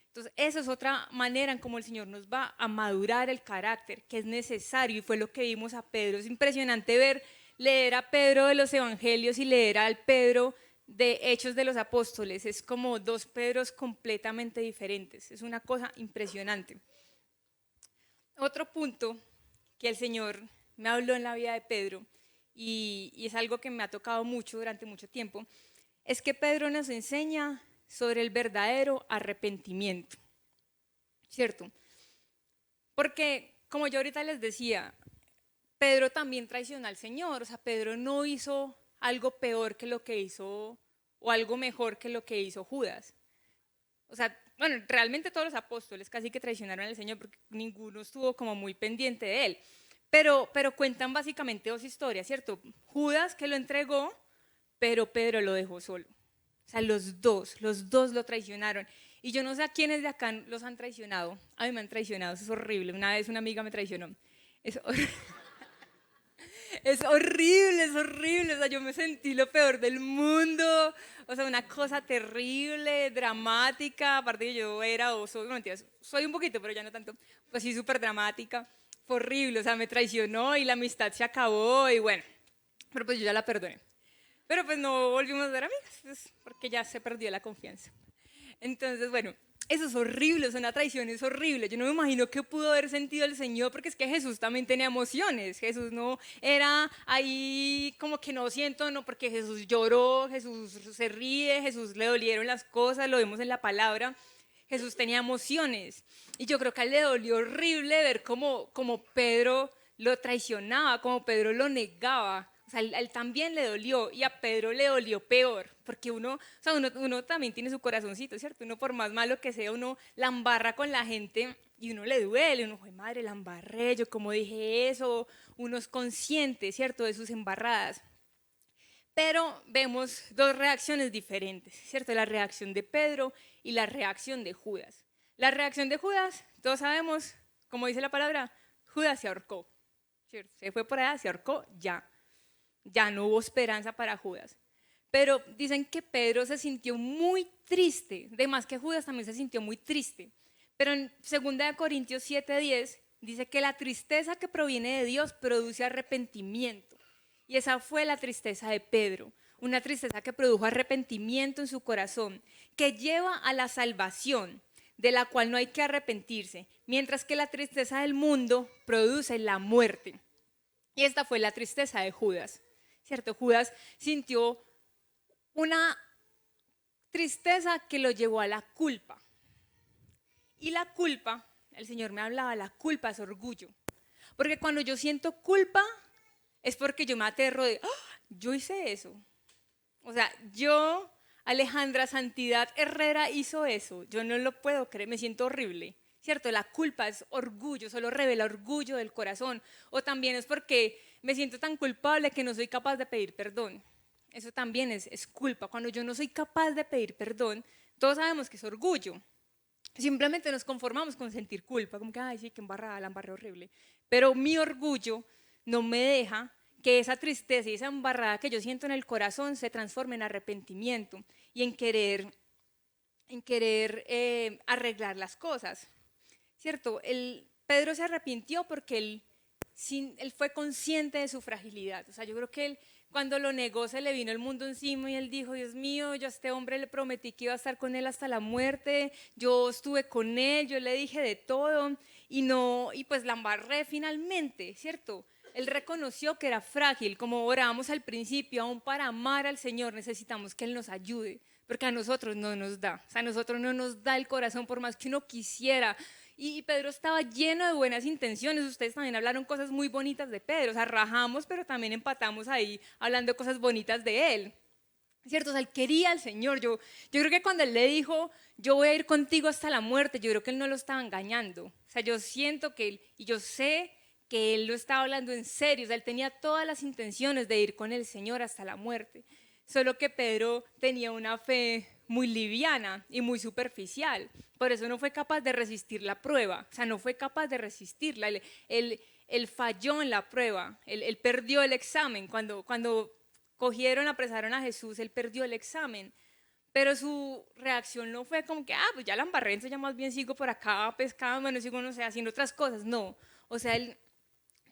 Entonces, esa es otra manera en cómo el Señor nos va a madurar el carácter, que es necesario, y fue lo que vimos a Pedro. Es impresionante leer a Pedro de los Evangelios y leer al Pedro de Hechos de los Apóstoles. Es como dos Pedros completamente diferentes. Es una cosa impresionante. Otro punto que el Señor me habló en la vida de Pedro, y es algo que me ha tocado mucho durante mucho tiempo, es que Pedro nos enseña sobre el verdadero arrepentimiento, ¿cierto? Porque, como yo ahorita les decía, Pedro también traicionó al Señor, o sea, Pedro no hizo algo peor que lo que hizo, o algo mejor que lo que hizo Judas. O sea, bueno, realmente todos los apóstoles casi que traicionaron al Señor porque ninguno estuvo como muy pendiente de él. Pero cuentan básicamente dos historias, ¿cierto? Judas que lo entregó, pero Pedro lo dejó solo. O sea, los dos lo traicionaron. Y yo no sé a quiénes de acá los han traicionado. A mí me han traicionado, eso es horrible. Una vez una amiga me traicionó. Es horrible, es horrible. O sea, yo me sentí lo peor del mundo. O sea, una cosa terrible, dramática. Aparte que yo era o soy, no mentiras, soy un poquito, pero ya no tanto. Pues sí, súper dramática. Fue horrible, o sea, me traicionó y la amistad se acabó y bueno. Pero pues yo ya la perdoné. Pero pues no volvimos a ser amigas, pues, porque ya se perdió la confianza. Entonces, bueno, eso es horrible, es una traición, es horrible. Yo no me imagino qué pudo haber sentido el Señor, porque es que Jesús también tenía emociones. Jesús no era ahí como que no siento, no, porque Jesús lloró, Jesús se ríe, Jesús le dolieron las cosas, lo vemos en la palabra. Jesús tenía emociones. Y yo creo que a él le dolió horrible ver cómo Pedro lo traicionaba, cómo Pedro lo negaba. O sea, a él también le dolió y a Pedro le dolió peor, porque uno también tiene su corazoncito, ¿cierto? Uno por más malo que sea, uno la embarra con la gente y uno le duele, uno, ¡ay madre, la embarré! Yo cómo dije eso, uno es consciente, ¿cierto?, de sus embarradas. Pero vemos dos reacciones diferentes, ¿cierto? La reacción de Pedro y la reacción de Judas. La reacción de Judas, todos sabemos, como dice la palabra, Judas se ahorcó, ¿cierto? Se fue por allá, se ahorcó, ya no hubo esperanza para Judas. Pero dicen que Pedro se sintió muy triste, de más que Judas también se sintió muy triste. Pero en 2 Corintios 7:10 dice que la tristeza que proviene de Dios produce arrepentimiento. Y esa fue la tristeza de Pedro, una tristeza que produjo arrepentimiento en su corazón, que lleva a la salvación, de la cual no hay que arrepentirse, mientras que la tristeza del mundo produce la muerte. Y esta fue la tristeza de Judas, ¿cierto? Judas sintió una tristeza que lo llevó a la culpa. Y la culpa, el Señor me hablaba, la culpa es orgullo. Porque cuando yo siento culpa, es porque yo me aterro de, ¡oh! Yo hice eso. O sea, yo, Alejandra Santidad Herrera hizo eso. Yo no lo puedo creer, me siento horrible. ¿Cierto? La culpa es orgullo, solo revela orgullo del corazón. O también es porque me siento tan culpable que no soy capaz de pedir perdón. Eso también es culpa. Cuando yo no soy capaz de pedir perdón, todos sabemos que es orgullo. Simplemente nos conformamos con sentir culpa, como que, ay, sí, que embarrada, la embarré horrible. Pero mi orgullo no me deja que esa tristeza y esa embarrada que yo siento en el corazón se transforme en arrepentimiento y en querer arreglar las cosas. ¿Cierto? Pedro se arrepintió porque él fue consciente de su fragilidad. O sea, yo creo que él, cuando lo negó, se le vino el mundo encima y él dijo, Dios mío, yo a este hombre le prometí que iba a estar con él hasta la muerte, yo estuve con él, yo le dije de todo y pues la embarré finalmente, ¿cierto? Él reconoció que era frágil, como orábamos al principio, aún para amar al Señor necesitamos que Él nos ayude, porque a nosotros no nos da, o sea, a nosotros no nos da el corazón por más que uno quisiera. Y Pedro estaba lleno de buenas intenciones. Ustedes también hablaron cosas muy bonitas de Pedro. O sea, rajamos, pero también empatamos ahí hablando cosas bonitas de él. ¿Cierto? O sea, él quería al Señor. Yo creo que cuando él le dijo, yo voy a ir contigo hasta la muerte, yo creo que él no lo estaba engañando. O sea, yo siento que él, y yo sé que él lo estaba hablando en serio. O sea, él tenía todas las intenciones de ir con el Señor hasta la muerte. Solo que Pedro tenía una fe muy liviana y muy superficial. Por eso no fue capaz de resistir la prueba, o sea, no fue capaz de resistirla. Él falló en la prueba, él perdió el examen. Cuando apresaron a Jesús, él perdió el examen. Pero su reacción no fue como que, pues ya la embarré, entonces ya más bien sigo por acá pescando, bueno, sigo, no sé, haciendo otras cosas. No, o sea, él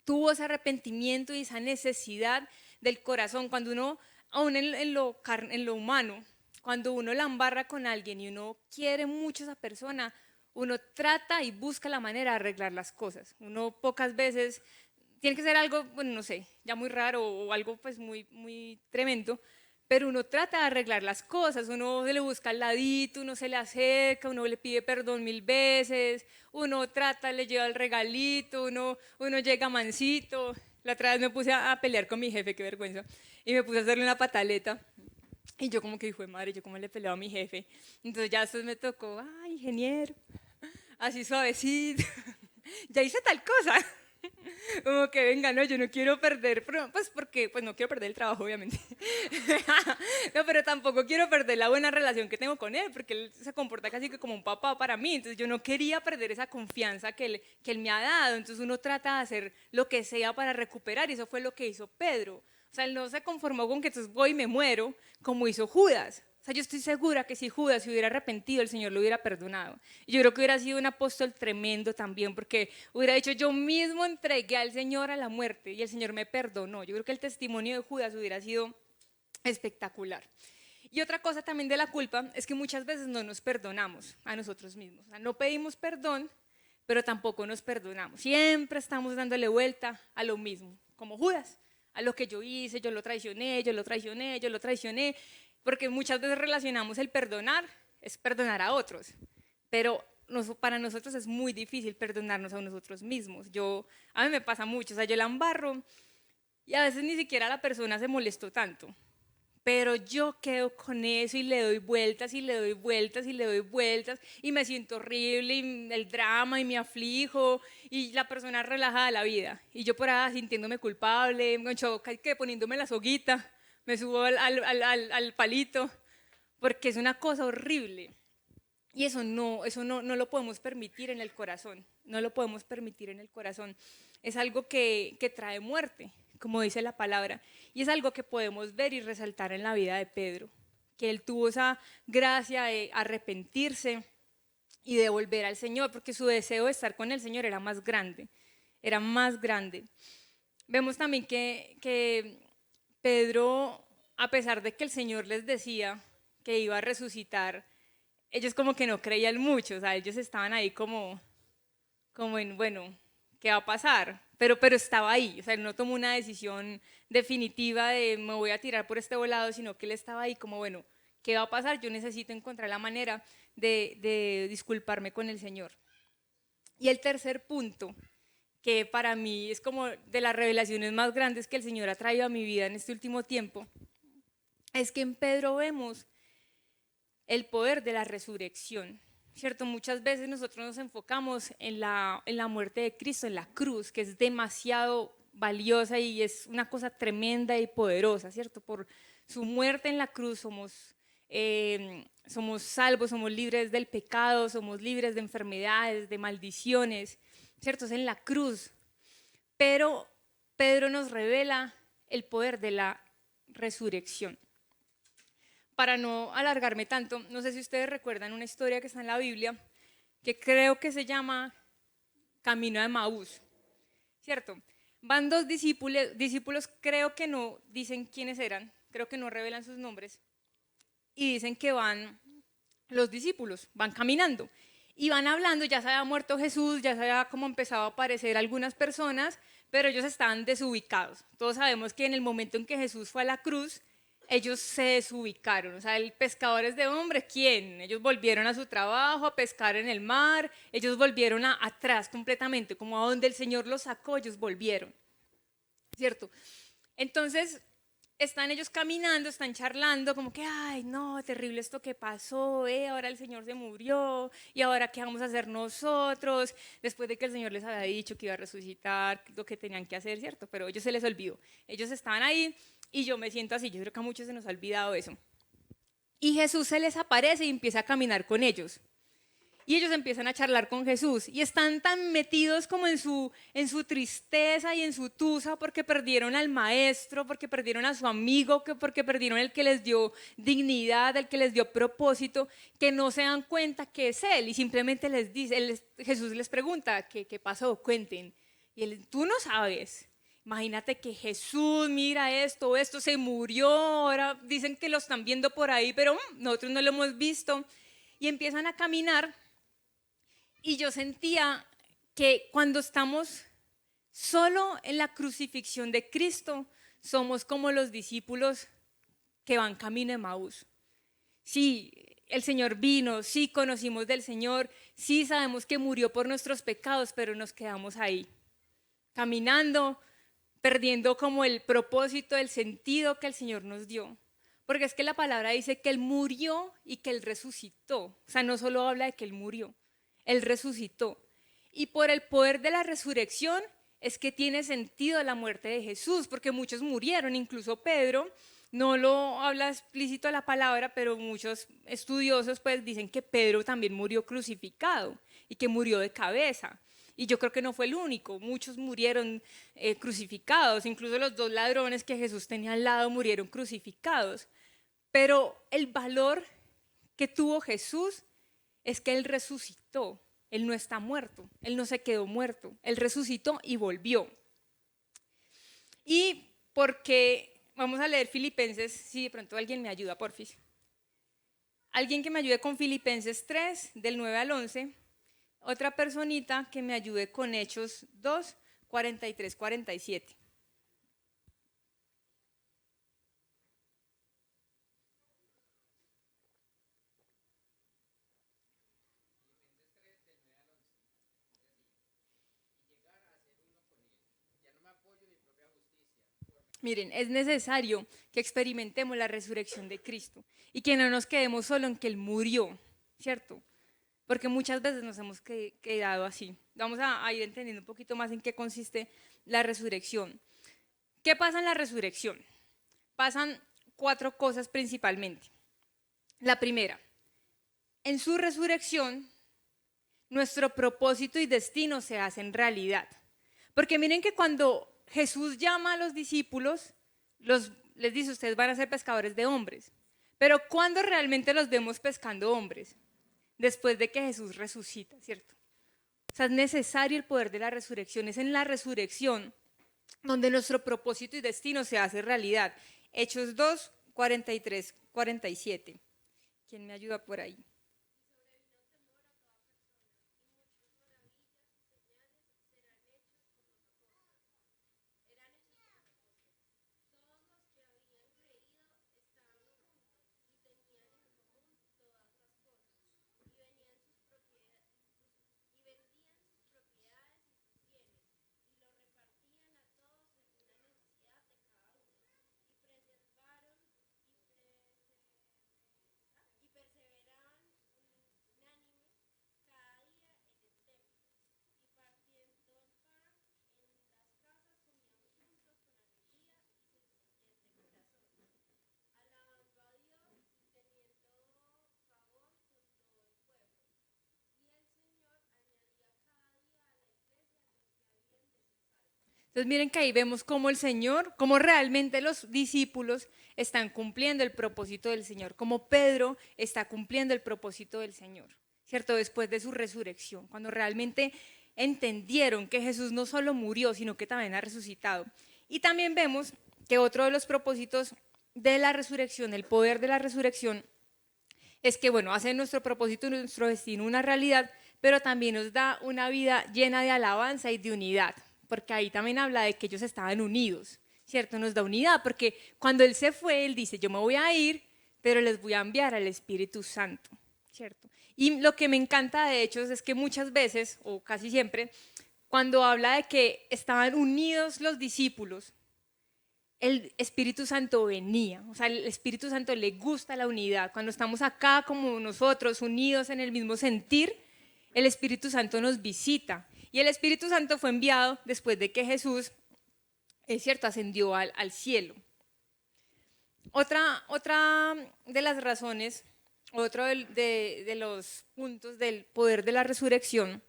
tuvo ese arrepentimiento y esa necesidad del corazón. Cuando uno, aún en lo humano, cuando uno la embarra con alguien y uno quiere mucho a esa persona, uno trata y busca la manera de arreglar las cosas. Uno pocas veces, tiene que ser algo, bueno, no sé, ya muy raro o algo pues muy, muy tremendo, pero uno trata de arreglar las cosas, uno se le busca al ladito, uno se le acerca, uno le pide perdón 1000 veces, uno trata, le lleva el regalito, uno llega mansito. La otra vez me puse a pelear con mi jefe, qué vergüenza, y me puse a hacerle una pataleta. Y yo como que, hijo de madre, yo como le peleaba a mi jefe. Entonces ya después me tocó, ay, ingeniero, así suavecito, ya hice tal cosa. Como que venga, no, yo no quiero perder, pues porque pues no quiero perder el trabajo, obviamente. No, pero tampoco quiero perder la buena relación que tengo con él, porque él se comporta casi que como un papá para mí. Entonces yo no quería perder esa confianza que él me ha dado. Entonces uno trata de hacer lo que sea para recuperar, y eso fue lo que hizo Pedro. O sea, él no se conformó con que entonces voy y me muero, como hizo Judas. O sea, yo estoy segura que si Judas se hubiera arrepentido, el Señor lo hubiera perdonado. Y yo creo que hubiera sido un apóstol tremendo también, porque hubiera dicho, yo mismo entregué al Señor a la muerte y el Señor me perdonó. Yo creo que el testimonio de Judas hubiera sido espectacular. Y otra cosa también de la culpa es que muchas veces no nos perdonamos a nosotros mismos. O sea, no pedimos perdón, pero tampoco nos perdonamos. Siempre estamos dándole vuelta a lo mismo, como Judas, a lo que yo hice, yo lo traicioné, yo lo traicioné, yo lo traicioné. Porque muchas veces relacionamos el perdonar, es perdonar a otros, pero para nosotros es muy difícil perdonarnos a nosotros mismos. A mí me pasa mucho, o sea, yo la embarro y a veces ni siquiera la persona se molestó tanto, pero yo quedo con eso y le doy vueltas y le doy vueltas y le doy vueltas y me siento horrible y el drama y me aflijo y la persona relajada de la vida y yo por ahí sintiéndome culpable, que poniéndome la soguita. Me subo al palito, porque es una cosa horrible. Y eso no lo podemos permitir en el corazón, no lo podemos permitir en el corazón. Es algo que trae muerte, como dice la palabra, y es algo que podemos ver y resaltar en la vida de Pedro, que él tuvo esa gracia de arrepentirse y de volver al Señor, porque su deseo de estar con el Señor era más grande, era más grande. Vemos también que Pedro, a pesar de que el Señor les decía que iba a resucitar, ellos como que no creían mucho, o sea, ellos estaban ahí como en, bueno, ¿qué va a pasar? Pero estaba ahí, o sea, él no tomó una decisión definitiva de me voy a tirar por este volado, sino que él estaba ahí como, bueno, ¿qué va a pasar? Yo necesito encontrar la manera de disculparme con el Señor. Y el tercer punto, que para mí es como de las revelaciones más grandes que el Señor ha traído a mi vida en este último tiempo, es que en Pedro vemos el poder de la resurrección, ¿cierto? Muchas veces nosotros nos enfocamos en la muerte de Cristo, en la cruz, que es demasiado valiosa y es una cosa tremenda y poderosa, ¿cierto? Por su muerte en la cruz somos salvos, somos libres del pecado, somos libres de enfermedades, de maldiciones, ¿cierto? Es en la cruz. Pero Pedro nos revela el poder de la resurrección. Para no alargarme tanto, no sé si ustedes recuerdan una historia que está en la Biblia, que creo que se llama Camino de Emaús, ¿cierto? Van dos discípulos, creo que no dicen quiénes eran, creo que no revelan sus nombres, y dicen que van los discípulos, van caminando, y van hablando, ya se había muerto Jesús, ya se había como empezado a aparecer algunas personas, pero ellos estaban desubicados. Todos sabemos que en el momento en que Jesús fue a la cruz, ellos se desubicaron, o sea, el pescadores de hombres, ¿quién? Ellos volvieron a su trabajo, a pescar en el mar, ellos volvieron atrás completamente, como a donde el Señor los sacó, ellos volvieron, ¿cierto? Entonces, están ellos caminando, están charlando, como que, ay, no, terrible esto que pasó, ahora el Señor se murió, y ahora qué vamos a hacer nosotros, después de que el Señor les había dicho que iba a resucitar, lo que tenían que hacer, ¿cierto? Pero a ellos se les olvidó, ellos estaban ahí, y yo me siento así, yo creo que a muchos se nos ha olvidado eso. Y Jesús se les aparece y empieza a caminar con ellos. Y ellos empiezan a charlar con Jesús y están tan metidos como en su tristeza y en su tusa porque perdieron al maestro, porque perdieron a su amigo, porque perdieron el que les dio dignidad, el que les dio propósito, que no se dan cuenta que es Él y simplemente les dice, Jesús les pregunta, ¿qué pasó? Cuenten. Y él, tú no sabes. Imagínate que Jesús, mira esto se murió, ahora dicen que lo están viendo por ahí, pero nosotros no lo hemos visto. Y empiezan a caminar. Y yo sentía que cuando estamos solo en la crucifixión de Cristo, somos como los discípulos que van camino a Emaús. Sí, el Señor vino, sí conocimos del Señor, sí sabemos que murió por nuestros pecados, pero nos quedamos ahí, caminando, perdiendo como el propósito, el sentido que el Señor nos dio. Porque es que la palabra dice que Él murió y que Él resucitó. O sea, no solo habla de que Él murió, Él resucitó. Y por el poder de la resurrección es que tiene sentido la muerte de Jesús, porque muchos murieron, incluso Pedro, no lo habla explícito la palabra, pero muchos estudiosos pues dicen que Pedro también murió crucificado y que murió de cabeza. Y yo creo que no fue el único, muchos murieron crucificados, incluso los 2 ladrones que Jesús tenía al lado murieron crucificados. Pero el valor que tuvo Jesús es que Él resucitó, Él no está muerto, Él no se quedó muerto, Él resucitó y volvió. Y porque, vamos a leer Filipenses, si de pronto alguien me ayuda, porfis. Alguien que me ayude con Filipenses 3, del 9 al 11. Otra personita que me ayude con Hechos 2, 43, 47. Miren, es necesario que experimentemos la resurrección de Cristo y que no nos quedemos solo en que Él murió, ¿cierto? Porque muchas veces nos hemos quedado así. Vamos a ir entendiendo un poquito más en qué consiste la resurrección. ¿Qué pasa en la resurrección? Pasan 4 cosas principalmente. La primera, en su resurrección, nuestro propósito y destino se hacen realidad. Porque miren que cuando Jesús llama a los discípulos, les dice, ustedes van a ser pescadores de hombres. Pero ¿cuándo realmente los vemos pescando hombres? Después de que Jesús resucita, ¿cierto? O sea, es necesario el poder de la resurrección. Es en la resurrección donde nuestro propósito y destino se hace realidad. Hechos 2, 43, 47. ¿Quién me ayuda por ahí? Entonces miren que ahí vemos cómo el Señor, cómo realmente los discípulos están cumpliendo el propósito del Señor, cómo Pedro está cumpliendo el propósito del Señor, ¿cierto? Después de su resurrección, cuando realmente entendieron que Jesús no solo murió, sino que también ha resucitado. Y también vemos que otro de los propósitos de la resurrección, el poder de la resurrección, es que, bueno, hace nuestro propósito y nuestro destino una realidad, pero también nos da una vida llena de alabanza y de unidad, porque ahí también habla de que ellos estaban unidos, ¿cierto? Nos da unidad, porque cuando Él se fue, Él dice, yo me voy a ir, pero les voy a enviar al Espíritu Santo, ¿cierto? Y lo que me encanta de Hechos es que muchas veces, o casi siempre, cuando habla de que estaban unidos los discípulos, el Espíritu Santo venía, o sea, el Espíritu Santo le gusta la unidad. Cuando estamos acá como nosotros, unidos en el mismo sentir, el Espíritu Santo nos visita. Y el Espíritu Santo fue enviado después de que Jesús, es cierto, ascendió al cielo. Otra de las razones, otro de los puntos del poder de la resurrección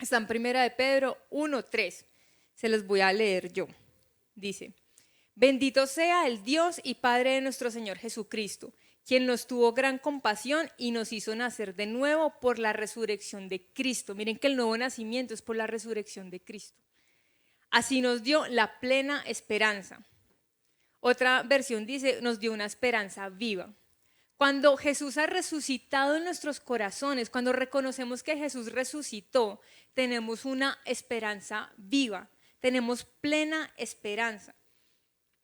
está en 1 de Pedro 1:3. Se los voy a leer yo. Dice: bendito sea el Dios y Padre de nuestro Señor Jesucristo, quien nos tuvo gran compasión y nos hizo nacer de nuevo por la resurrección de Cristo. Miren que el nuevo nacimiento es por la resurrección de Cristo. Así nos dio la plena esperanza. Otra versión dice, nos dio una esperanza viva. Cuando Jesús ha resucitado en nuestros corazones, cuando reconocemos que Jesús resucitó, tenemos una esperanza viva, tenemos plena esperanza.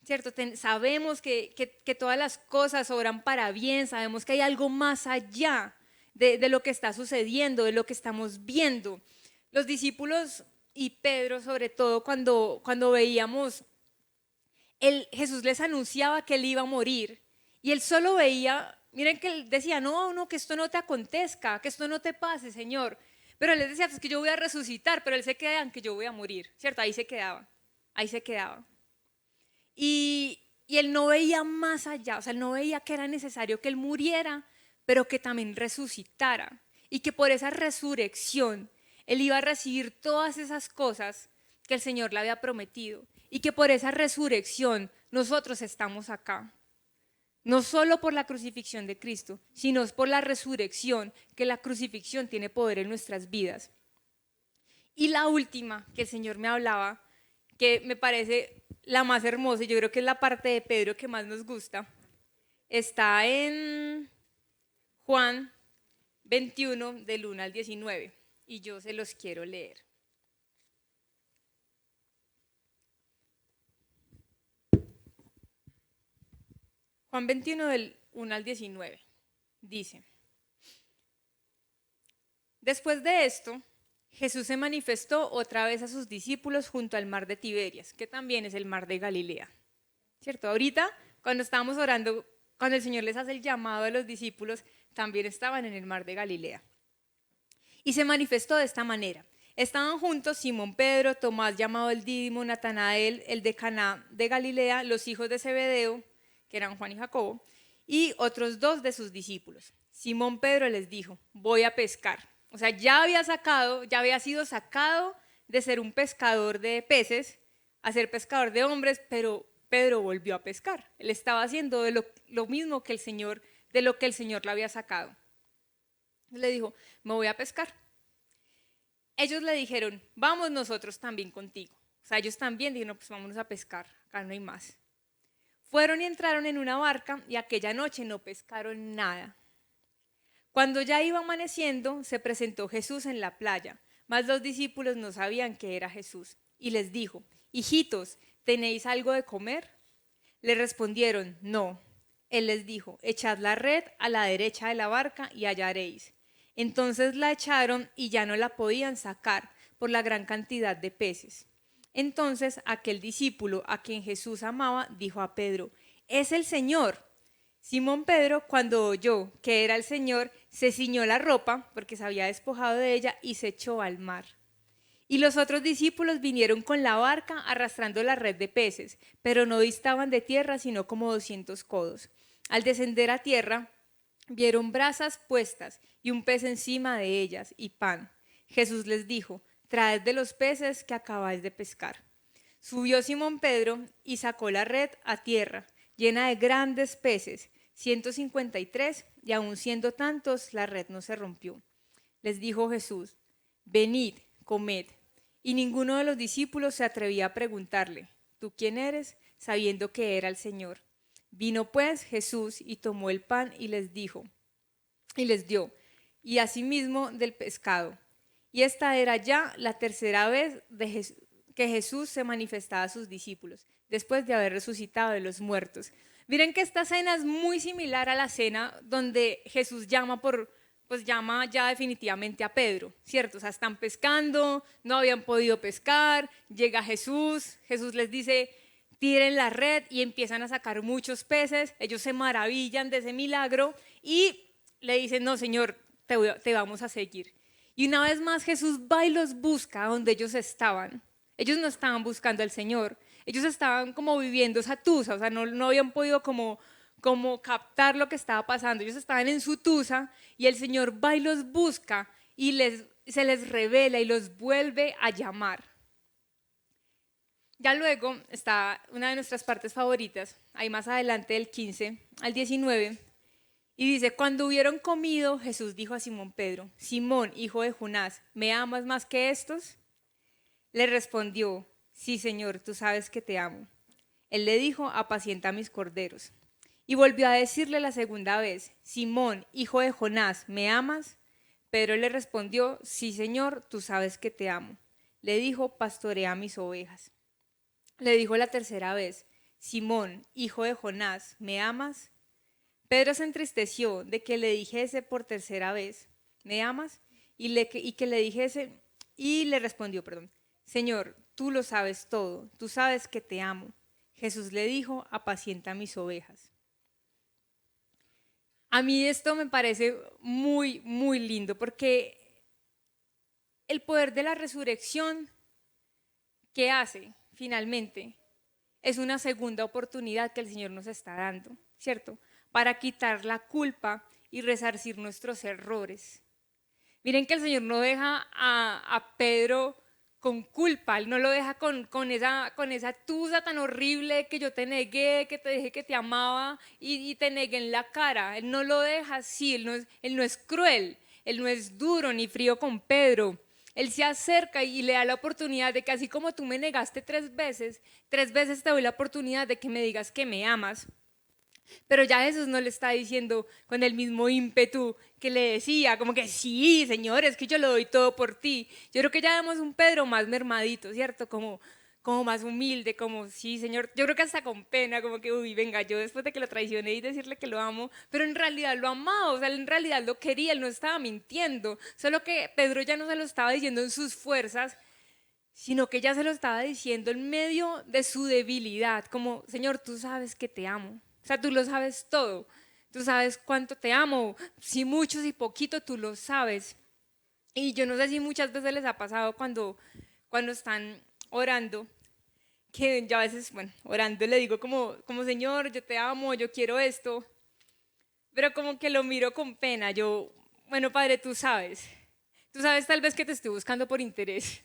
¿Cierto? Sabemos que todas las cosas obran para bien, sabemos que hay algo más allá de lo que está sucediendo, de lo que estamos viendo. Los discípulos y Pedro, sobre todo, cuando veíamos, Jesús les anunciaba que él iba a morir y él solo veía, miren que él decía, no, que esto no te acontezca, que esto no te pase, Señor. Pero él les decía, pues que yo voy a resucitar, pero él se quedaba en que yo voy a morir, ¿cierto? Ahí se quedaba. Y él no veía más allá, o sea, él no veía que era necesario que él muriera, pero que también resucitara. Y que por esa resurrección él iba a recibir todas esas cosas que el Señor le había prometido. Y que por esa resurrección nosotros estamos acá. No solo por la crucifixión de Cristo, sino por la resurrección, que la crucifixión tiene poder en nuestras vidas. Y la última que el Señor me hablaba, que me parece la más hermosa, y yo creo que es la parte de Pedro que más nos gusta, está en Juan 21, del 1 al 19, y yo se los quiero leer. Juan 21, del 1 al 19, dice: después de esto, Jesús se manifestó otra vez a sus discípulos junto al mar de Tiberias, que también es el mar de Galilea. ¿Cierto? Ahorita, cuando estábamos orando, cuando el Señor les hace el llamado a los discípulos, también estaban en el mar de Galilea. Y se manifestó de esta manera. Estaban juntos Simón Pedro, Tomás llamado el Dídimo, Natanael, el de Caná de Galilea, los hijos de Zebedeo, que eran Juan y Jacobo, y otros dos de sus discípulos. Simón Pedro les dijo, voy a pescar. O sea, ya había sido sacado de ser un pescador de peces a ser pescador de hombres, pero Pedro volvió a pescar. Él estaba haciendo lo mismo que de lo que el Señor le había sacado. Le dijo, me voy a pescar. Ellos le dijeron, vamos nosotros también contigo. O sea, ellos también dijeron, pues vámonos a pescar, acá no hay más. Fueron y entraron en una barca y aquella noche no pescaron nada. Cuando ya iba amaneciendo, se presentó Jesús en la playa, mas los discípulos no sabían que era Jesús. Y les dijo, hijitos, ¿tenéis algo de comer? Le respondieron, no. Él les dijo, echad la red a la derecha de la barca y hallaréis. Entonces la echaron y ya no la podían sacar por la gran cantidad de peces. Entonces aquel discípulo a quien Jesús amaba dijo a Pedro, es el Señor. Simón Pedro, cuando oyó que era el Señor, se ciñó la ropa, porque se había despojado de ella, y se echó al mar. Y los otros discípulos vinieron con la barca arrastrando la red de peces, pero no distaban de tierra sino como 200 codos. Al descender a tierra, vieron brasas puestas y un pez encima de ellas y pan. Jesús les dijo, traed de los peces que acabáis de pescar. Subió Simón Pedro y sacó la red a tierra, llena de grandes peces, 153, y aun siendo tantos, la red no se rompió. Les dijo Jesús, venid, comed. Y ninguno de los discípulos se atrevía a preguntarle, ¿tú quién eres?, sabiendo que era el Señor. Vino pues Jesús y tomó el pan y les dijo, y les dio, y asimismo del pescado. Y esta era ya la tercera vez que Jesús se manifestaba a sus discípulos, después de haber resucitado de los muertos. Miren que esta cena es muy similar a la cena donde Jesús llama ya definitivamente a Pedro, ¿cierto? O sea, están pescando, no habían podido pescar, llega Jesús les dice, tiren la red y empiezan a sacar muchos peces, ellos se maravillan de ese milagro y le dicen, no, Señor, te vamos a seguir. Y una vez más Jesús va y los busca donde ellos estaban. Ellos no estaban buscando al Señor, ellos estaban como viviendo esa tusa, o sea, no habían podido como como captar lo que estaba pasando. Ellos estaban en su tusa y el Señor va y los busca y se les revela y los vuelve a llamar. Ya luego está una de nuestras partes favoritas, ahí más adelante del 15 al 19, y dice: cuando hubieron comido, Jesús dijo a Simón Pedro: Simón, hijo de Jonás, ¿me amas más que estos? Le respondió: sí, Señor, tú sabes que te amo. Él le dijo: apacienta mis corderos. Y volvió a decirle la segunda vez: Simón, hijo de Jonás, ¿me amas? Pedro le respondió: sí, Señor, tú sabes que te amo. Le dijo: pastorea mis ovejas. Le dijo la tercera vez: Simón, hijo de Jonás, ¿me amas? Pedro se entristeció de que le dijese por tercera vez: ¿me amas? Y que le dijese, y le respondió, Señor, tú lo sabes todo, tú sabes que te amo. Jesús le dijo: apacienta mis ovejas. A mí esto me parece muy, muy lindo, porque el poder de la resurrección, ¿qué hace finalmente? Es una segunda oportunidad que el Señor nos está dando, ¿cierto? Para quitar la culpa y resarcir nuestros errores. Miren que el Señor no deja a Pedro con culpa, Él no lo deja con esa tusa tan horrible que yo te negué, que te dije que te amaba y te negué en la cara. Él no lo deja así, él no es cruel, Él no es duro ni frío con Pedro. Él se acerca y le da la oportunidad de que así como tú me negaste 3 veces te doy la oportunidad de que me digas que me amas. Pero ya Jesús no le está diciendo con el mismo ímpetu que le decía, como que sí, Señor, es que yo lo doy todo por ti. Yo creo que ya vemos un Pedro más mermadito, ¿cierto? Como más humilde, como sí, Señor. Yo creo que hasta con pena, como que, uy, venga, yo después de que lo traicioné y decirle que lo amo, pero en realidad lo amaba, o sea, en realidad lo quería, él no estaba mintiendo. Solo que Pedro ya no se lo estaba diciendo en sus fuerzas, sino que ya se lo estaba diciendo en medio de su debilidad, como, Señor, tú sabes que te amo. O sea, tú lo sabes todo. Tú sabes cuánto te amo. Si mucho, si poquito, tú lo sabes. Y yo no sé si muchas veces les ha pasado cuando están orando, que yo a veces, bueno, orando le digo como Señor, yo te amo, yo quiero esto. Pero como que lo miro con pena. Yo, bueno, Padre, tú sabes. Tú sabes tal vez que te estoy buscando por interés.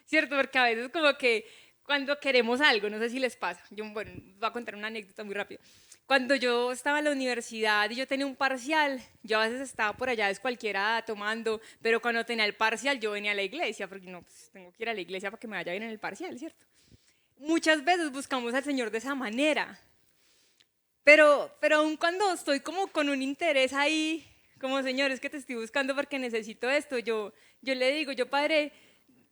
¿Cierto? Porque a veces como que cuando queremos algo, no sé si les pasa. Yo, bueno, voy a contar una anécdota muy rápido. Cuando yo estaba en la universidad y yo tenía un parcial, yo a veces estaba por allá descualquiera tomando, pero cuando tenía el parcial yo venía a la iglesia, porque no, pues tengo que ir a la iglesia para que me vaya bien en el parcial, ¿cierto? Muchas veces buscamos al Señor de esa manera, pero aun cuando estoy como con un interés ahí, como Señor, es que te estoy buscando porque necesito esto, yo le digo, yo Padre,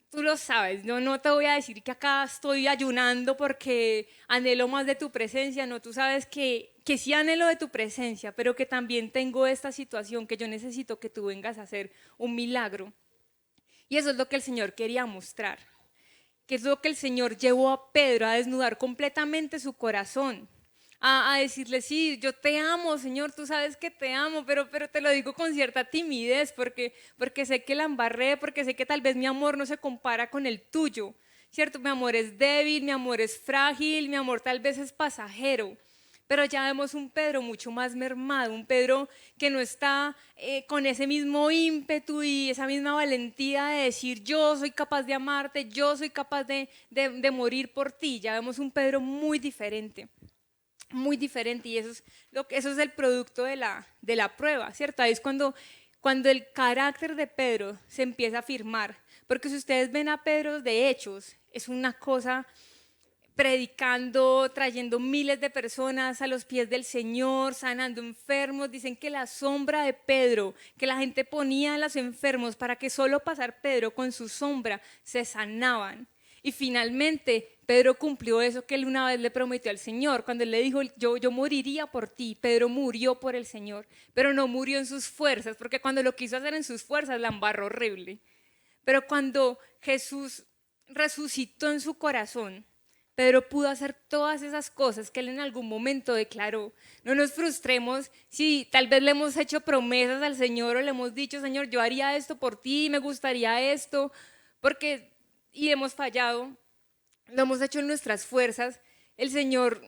tú lo sabes, no te voy a decir que acá estoy ayunando porque anhelo más de tu presencia, no, tú sabes que sí anhelo de tu presencia, pero que también tengo esta situación que yo necesito que tú vengas a hacer un milagro. Y eso es lo que el Señor quería mostrar, que es lo que el Señor llevó a Pedro a desnudar completamente su corazón. A decirle, sí, yo te amo, Señor, tú sabes que te amo, pero te lo digo con cierta timidez, porque sé que la embarré, porque sé que tal vez mi amor no se compara con el tuyo, ¿cierto? Mi amor es débil, mi amor es frágil, mi amor tal vez es pasajero, pero ya vemos un Pedro mucho más mermado, un Pedro que no está con ese mismo ímpetu y esa misma valentía de decir, yo soy capaz de amarte, yo soy capaz de morir por ti. Ya vemos un Pedro muy diferente. Muy diferente, y eso es el producto de la prueba, ¿cierto? Ahí es cuando el carácter de Pedro se empieza a afirmar, porque si ustedes ven a Pedro de Hechos, es una cosa predicando, trayendo miles de personas a los pies del Señor, sanando enfermos. Dicen que la sombra de Pedro, que la gente ponía a los enfermos para que solo pasar Pedro con su sombra se sanaban. Y finalmente Pedro cumplió eso que él una vez le prometió al Señor. Cuando él le dijo, yo moriría por ti, Pedro murió por el Señor, pero no murió en sus fuerzas, porque cuando lo quiso hacer en sus fuerzas la embarró horrible. Pero cuando Jesús resucitó en su corazón, Pedro pudo hacer todas esas cosas que él en algún momento declaró. No nos frustremos si tal vez le hemos hecho promesas al Señor o le hemos dicho, Señor, yo haría esto por ti, me gustaría esto, y hemos fallado, lo hemos hecho en nuestras fuerzas. El Señor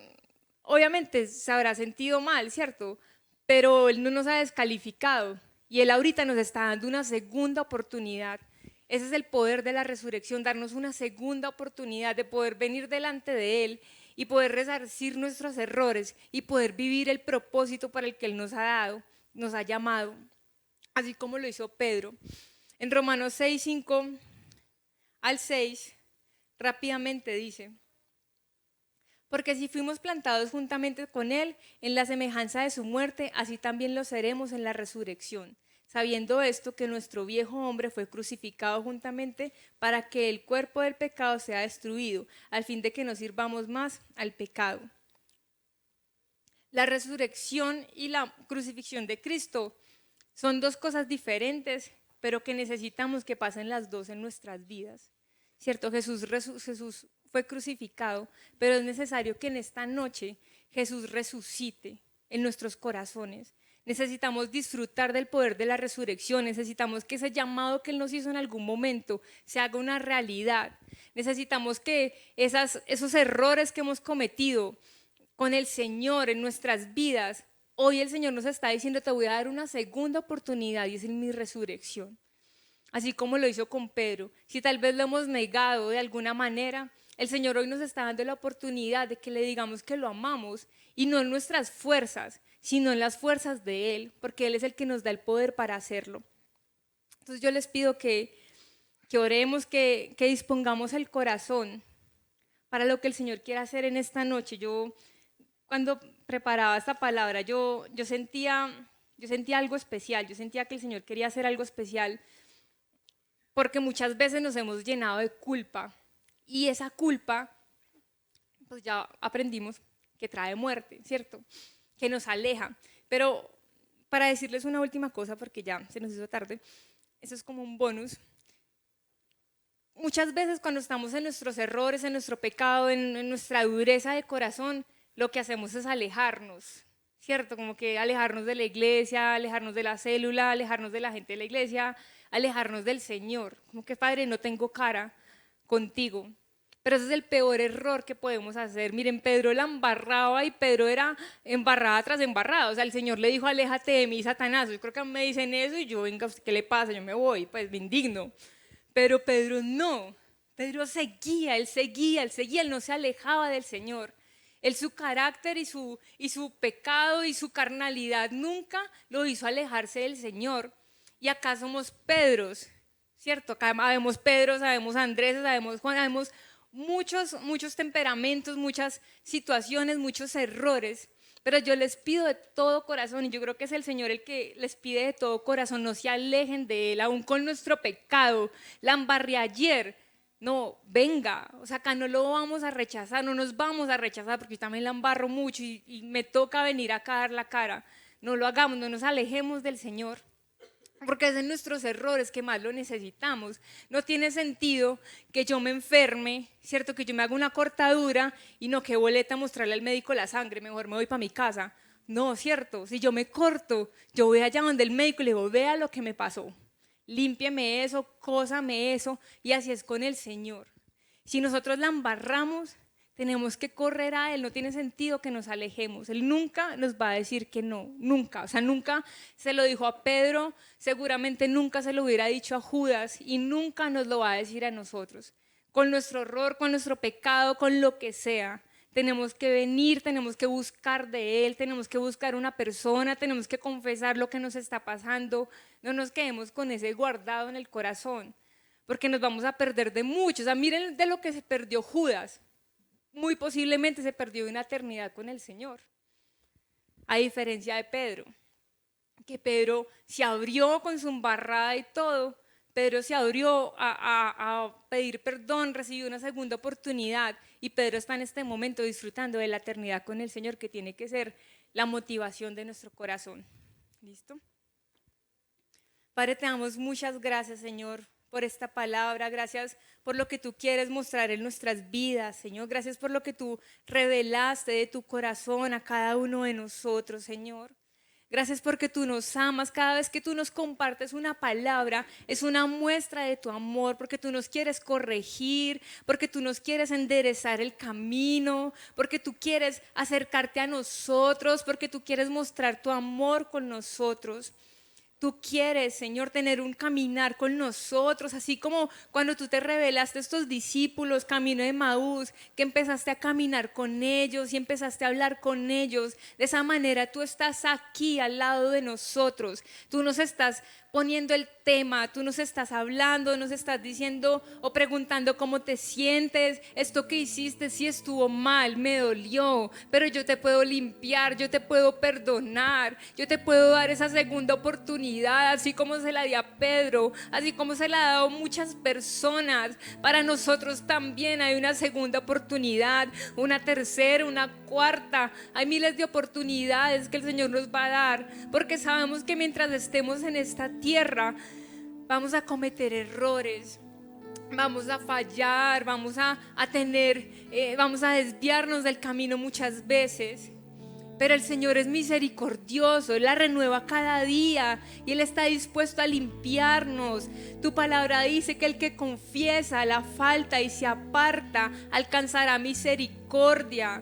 obviamente se habrá sentido mal, ¿cierto? Pero Él no nos ha descalificado y Él ahorita nos está dando una segunda oportunidad. Ese es el poder de la resurrección, darnos una segunda oportunidad de poder venir delante de Él y poder resarcir nuestros errores y poder vivir el propósito para el que Él nos ha dado, nos ha llamado, así como lo hizo Pedro. En Romanos 6, 5 al 6, rápidamente dice: porque si fuimos plantados juntamente con Él en la semejanza de su muerte, así también lo seremos en la resurrección. Sabiendo esto, que nuestro viejo hombre fue crucificado juntamente para que el cuerpo del pecado sea destruido, al fin de que no sirvamos más al pecado. La resurrección y la crucifixión de Cristo son dos cosas diferentes, pero que necesitamos que pasen las dos en nuestras vidas. ¿Cierto? Jesús fue crucificado, pero es necesario que en esta noche Jesús resucite en nuestros corazones. Necesitamos disfrutar del poder de la resurrección, necesitamos que ese llamado que Él nos hizo en algún momento se haga una realidad. Necesitamos que esos errores que hemos cometido con el Señor en nuestras vidas, hoy el Señor nos está diciendo: te voy a dar una segunda oportunidad y es en mi resurrección. Así como lo hizo con Pedro. Si tal vez lo hemos negado de alguna manera, el Señor hoy nos está dando la oportunidad de que le digamos que lo amamos, y no en nuestras fuerzas, sino en las fuerzas de Él, porque Él es el que nos da el poder para hacerlo. Entonces yo les pido que oremos, que dispongamos el corazón para lo que el Señor quiere hacer en esta noche. Yo, cuando preparaba esta palabra, yo sentía algo especial, yo sentía que el Señor quería hacer algo especial, porque muchas veces nos hemos llenado de culpa, y esa culpa, pues ya aprendimos que trae muerte, ¿cierto? Que nos aleja. Pero para decirles una última cosa, porque ya se nos hizo tarde, eso es como un bonus. Muchas veces cuando estamos en nuestros errores, en nuestro pecado, en nuestra dureza de corazón, lo que hacemos es alejarnos, ¿cierto? Como que alejarnos de la iglesia, alejarnos de la célula, alejarnos de la gente de la iglesia, alejarnos del Señor. Como que, Padre, no tengo cara contigo. Pero ese es el peor error que podemos hacer. Miren, Pedro la embarraba, y Pedro era embarrada tras embarrada. O sea, el Señor le dijo: aléjate de mí, Satanás. Yo creo que me dicen eso y yo, venga, ¿qué le pasa? Yo me voy, pues me indigno. Pero Pedro no. Pedro seguía, él no se alejaba del Señor. Él, su carácter y su pecado y su carnalidad nunca lo hizo alejarse del Señor. Y acá somos Pedros, ¿cierto? Acá sabemos Pedro, sabemos Andrés, sabemos Juan, sabemos muchos temperamentos, muchas situaciones, muchos errores. Pero yo les pido de todo corazón, y yo creo que es el Señor el que les pide de todo corazón: no se alejen de Él, aún con nuestro pecado. La embarré ayer. No, venga, o sea, acá no lo vamos a rechazar, no nos vamos a rechazar, porque yo también la embarro mucho y me toca venir acá a dar la cara. No lo hagamos, no nos alejemos del Señor, porque es en nuestros errores que más lo necesitamos. No tiene sentido que yo me enferme, ¿cierto? Que yo me haga una cortadura y no que boleta mostrarle al médico la sangre, mejor me voy para mi casa. No, ¿cierto? Si yo me corto, yo voy allá donde el médico y le digo: vea lo que me pasó, límpieme eso, cósame eso, y así es con el Señor. Si nosotros la embarramos, tenemos que correr a Él, no tiene sentido que nos alejemos. Él nunca nos va a decir que no, nunca. O sea, nunca se lo dijo a Pedro, seguramente nunca se lo hubiera dicho a Judas, y nunca nos lo va a decir a nosotros. Con nuestro error, con nuestro pecado, con lo que sea, tenemos que venir, tenemos que buscar de Él, tenemos que buscar una persona, tenemos que confesar lo que nos está pasando. No nos quedemos con ese guardado en el corazón, porque nos vamos a perder de mucho. O sea, miren de lo que se perdió Judas. Muy posiblemente se perdió una eternidad con el Señor, a diferencia de Pedro, que Pedro se abrió con su embarrada y todo. Pedro se abrió a pedir perdón, recibió una segunda oportunidad, y Pedro está en este momento disfrutando de la eternidad con el Señor, que tiene que ser la motivación de nuestro corazón. ¿Listo? Padre, te damos muchas gracias, Señor, por esta palabra. Gracias por lo que tú quieres mostrar en nuestras vidas, Señor. Gracias por lo que tú revelaste de tu corazón a cada uno de nosotros, Señor. Gracias porque tú nos amas. Cada vez que tú nos compartes una palabra, es una muestra de tu amor, porque tú nos quieres corregir, porque tú nos quieres enderezar el camino, porque tú quieres acercarte a nosotros, porque tú quieres mostrar tu amor con nosotros. Tú quieres, Señor, tener un caminar con nosotros, así como cuando tú te revelaste a estos discípulos, camino de Maús, que empezaste a caminar con ellos y empezaste a hablar con ellos. De esa manera tú estás aquí al lado de nosotros. Tú nos estás poniendo el tema, tú nos estás hablando, nos estás diciendo o preguntando cómo te sientes, esto que hiciste si estuvo mal, me dolió, pero yo te puedo limpiar, yo te puedo perdonar, yo te puedo dar esa segunda oportunidad, así como se la di a Pedro, así como se la ha dado a muchas personas. Para nosotros también hay una segunda oportunidad, una tercera, una cuarta. Hay miles de oportunidades que el Señor nos va a dar, porque sabemos que mientras estemos en esta tierra vamos a cometer errores, vamos a fallar, vamos a desviarnos del camino muchas veces. Pero el Señor es misericordioso, Él la renueva cada día y Él está dispuesto a limpiarnos. Tu palabra dice que el que confiesa la falta y se aparta alcanzará misericordia.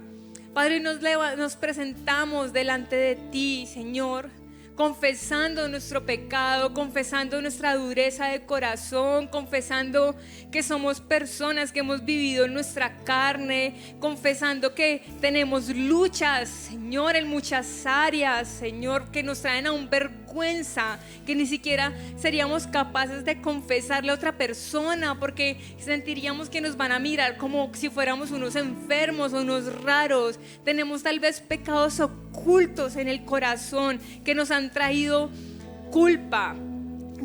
Padre, nos presentamos delante de ti, Señor, confesando nuestro pecado, confesando nuestra dureza de corazón, confesando que somos personas que hemos vivido en nuestra carne, confesando que tenemos luchas, Señor, en muchas áreas, Señor, que nos traen aún vergüenza, que ni siquiera seríamos capaces de confesarle a otra persona, porque sentiríamos que nos van a mirar como si fuéramos unos enfermos o unos raros. Tenemos tal vez pecados ocultos en el corazón que nos han traído culpa,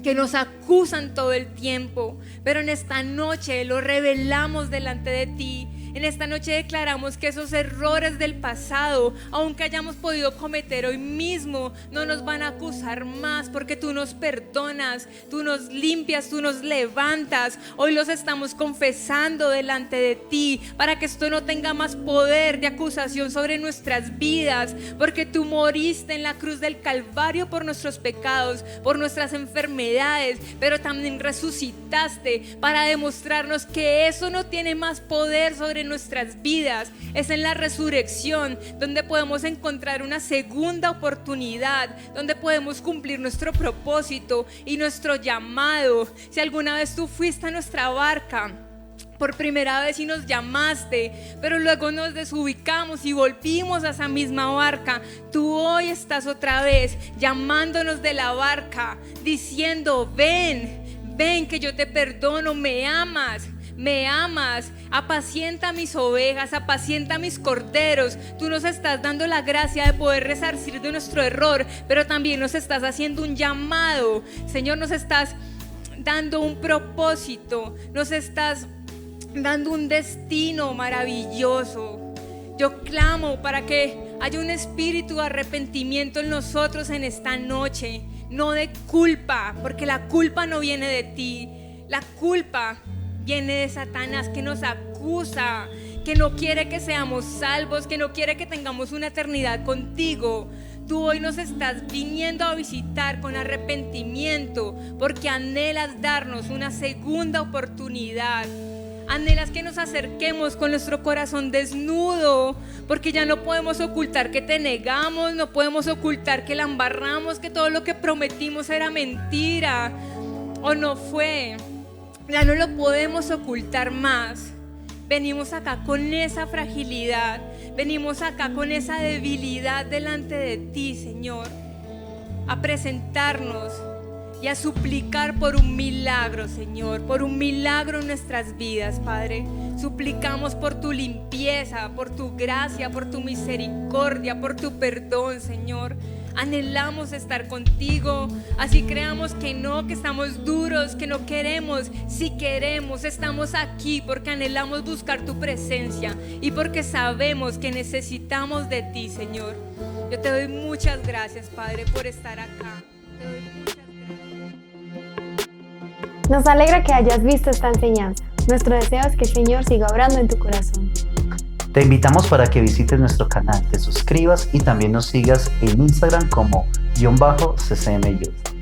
que nos acusan todo el tiempo, pero en esta noche lo revelamos delante de ti. En esta noche declaramos que esos errores del pasado, aunque hayamos podido cometer hoy mismo, no nos van a acusar más, porque tú nos perdonas, tú nos limpias, tú nos levantas. Hoy los estamos confesando delante de ti para que esto no tenga más poder de acusación sobre nuestras vidas, porque tú moriste en la cruz del Calvario por nuestros pecados, por nuestras enfermedades, pero también resucitaste para demostrarnos que eso no tiene más poder sobre nuestras vidas. Es en la resurrección donde podemos encontrar una segunda oportunidad, donde podemos cumplir nuestro propósito y nuestro llamado. Si alguna vez tú fuiste a nuestra barca por primera vez y nos llamaste, pero luego nos desubicamos y volvimos a esa misma barca, tú hoy estás otra vez llamándonos de la barca, diciendo: ven que yo te perdono, me amas, apacienta mis ovejas, apacienta mis corderos. Tú nos estás dando la gracia de poder resarcir de nuestro error, pero también nos estás haciendo un llamado, Señor, nos estás dando un propósito, nos estás dando un destino maravilloso. Yo clamo para que haya un espíritu de arrepentimiento en nosotros en esta noche, no de culpa, porque la culpa no viene de ti, la culpa viene de Satanás, que nos acusa, que no quiere que seamos salvos, que no quiere que tengamos una eternidad contigo. Tú hoy nos estás viniendo a visitar con arrepentimiento, porque anhelas darnos una segunda oportunidad. Anhelas que nos acerquemos con nuestro corazón desnudo, porque ya no podemos ocultar que te negamos, no podemos ocultar que la embarramos, que todo lo que prometimos era mentira o no fue. Ya no lo podemos ocultar más. Venimos acá con esa fragilidad, venimos acá con esa debilidad delante de ti, Señor, a presentarnos y a suplicar por un milagro, Señor, por un milagro en nuestras vidas, Padre. Suplicamos por tu limpieza, por tu gracia, por tu misericordia, por tu perdón, Señor. Anhelamos estar contigo, así creamos que no, que estamos duros, que no queremos. Si queremos, estamos aquí porque anhelamos buscar tu presencia y porque sabemos que necesitamos de ti, Señor. Yo te doy muchas gracias, Padre, por estar acá. Te doy muchas gracias. Nos alegra que hayas visto esta enseñanza. Nuestro deseo es que el Señor siga obrando en tu corazón. Te invitamos para que visites nuestro canal, te suscribas y también nos sigas en Instagram como _ccm youth.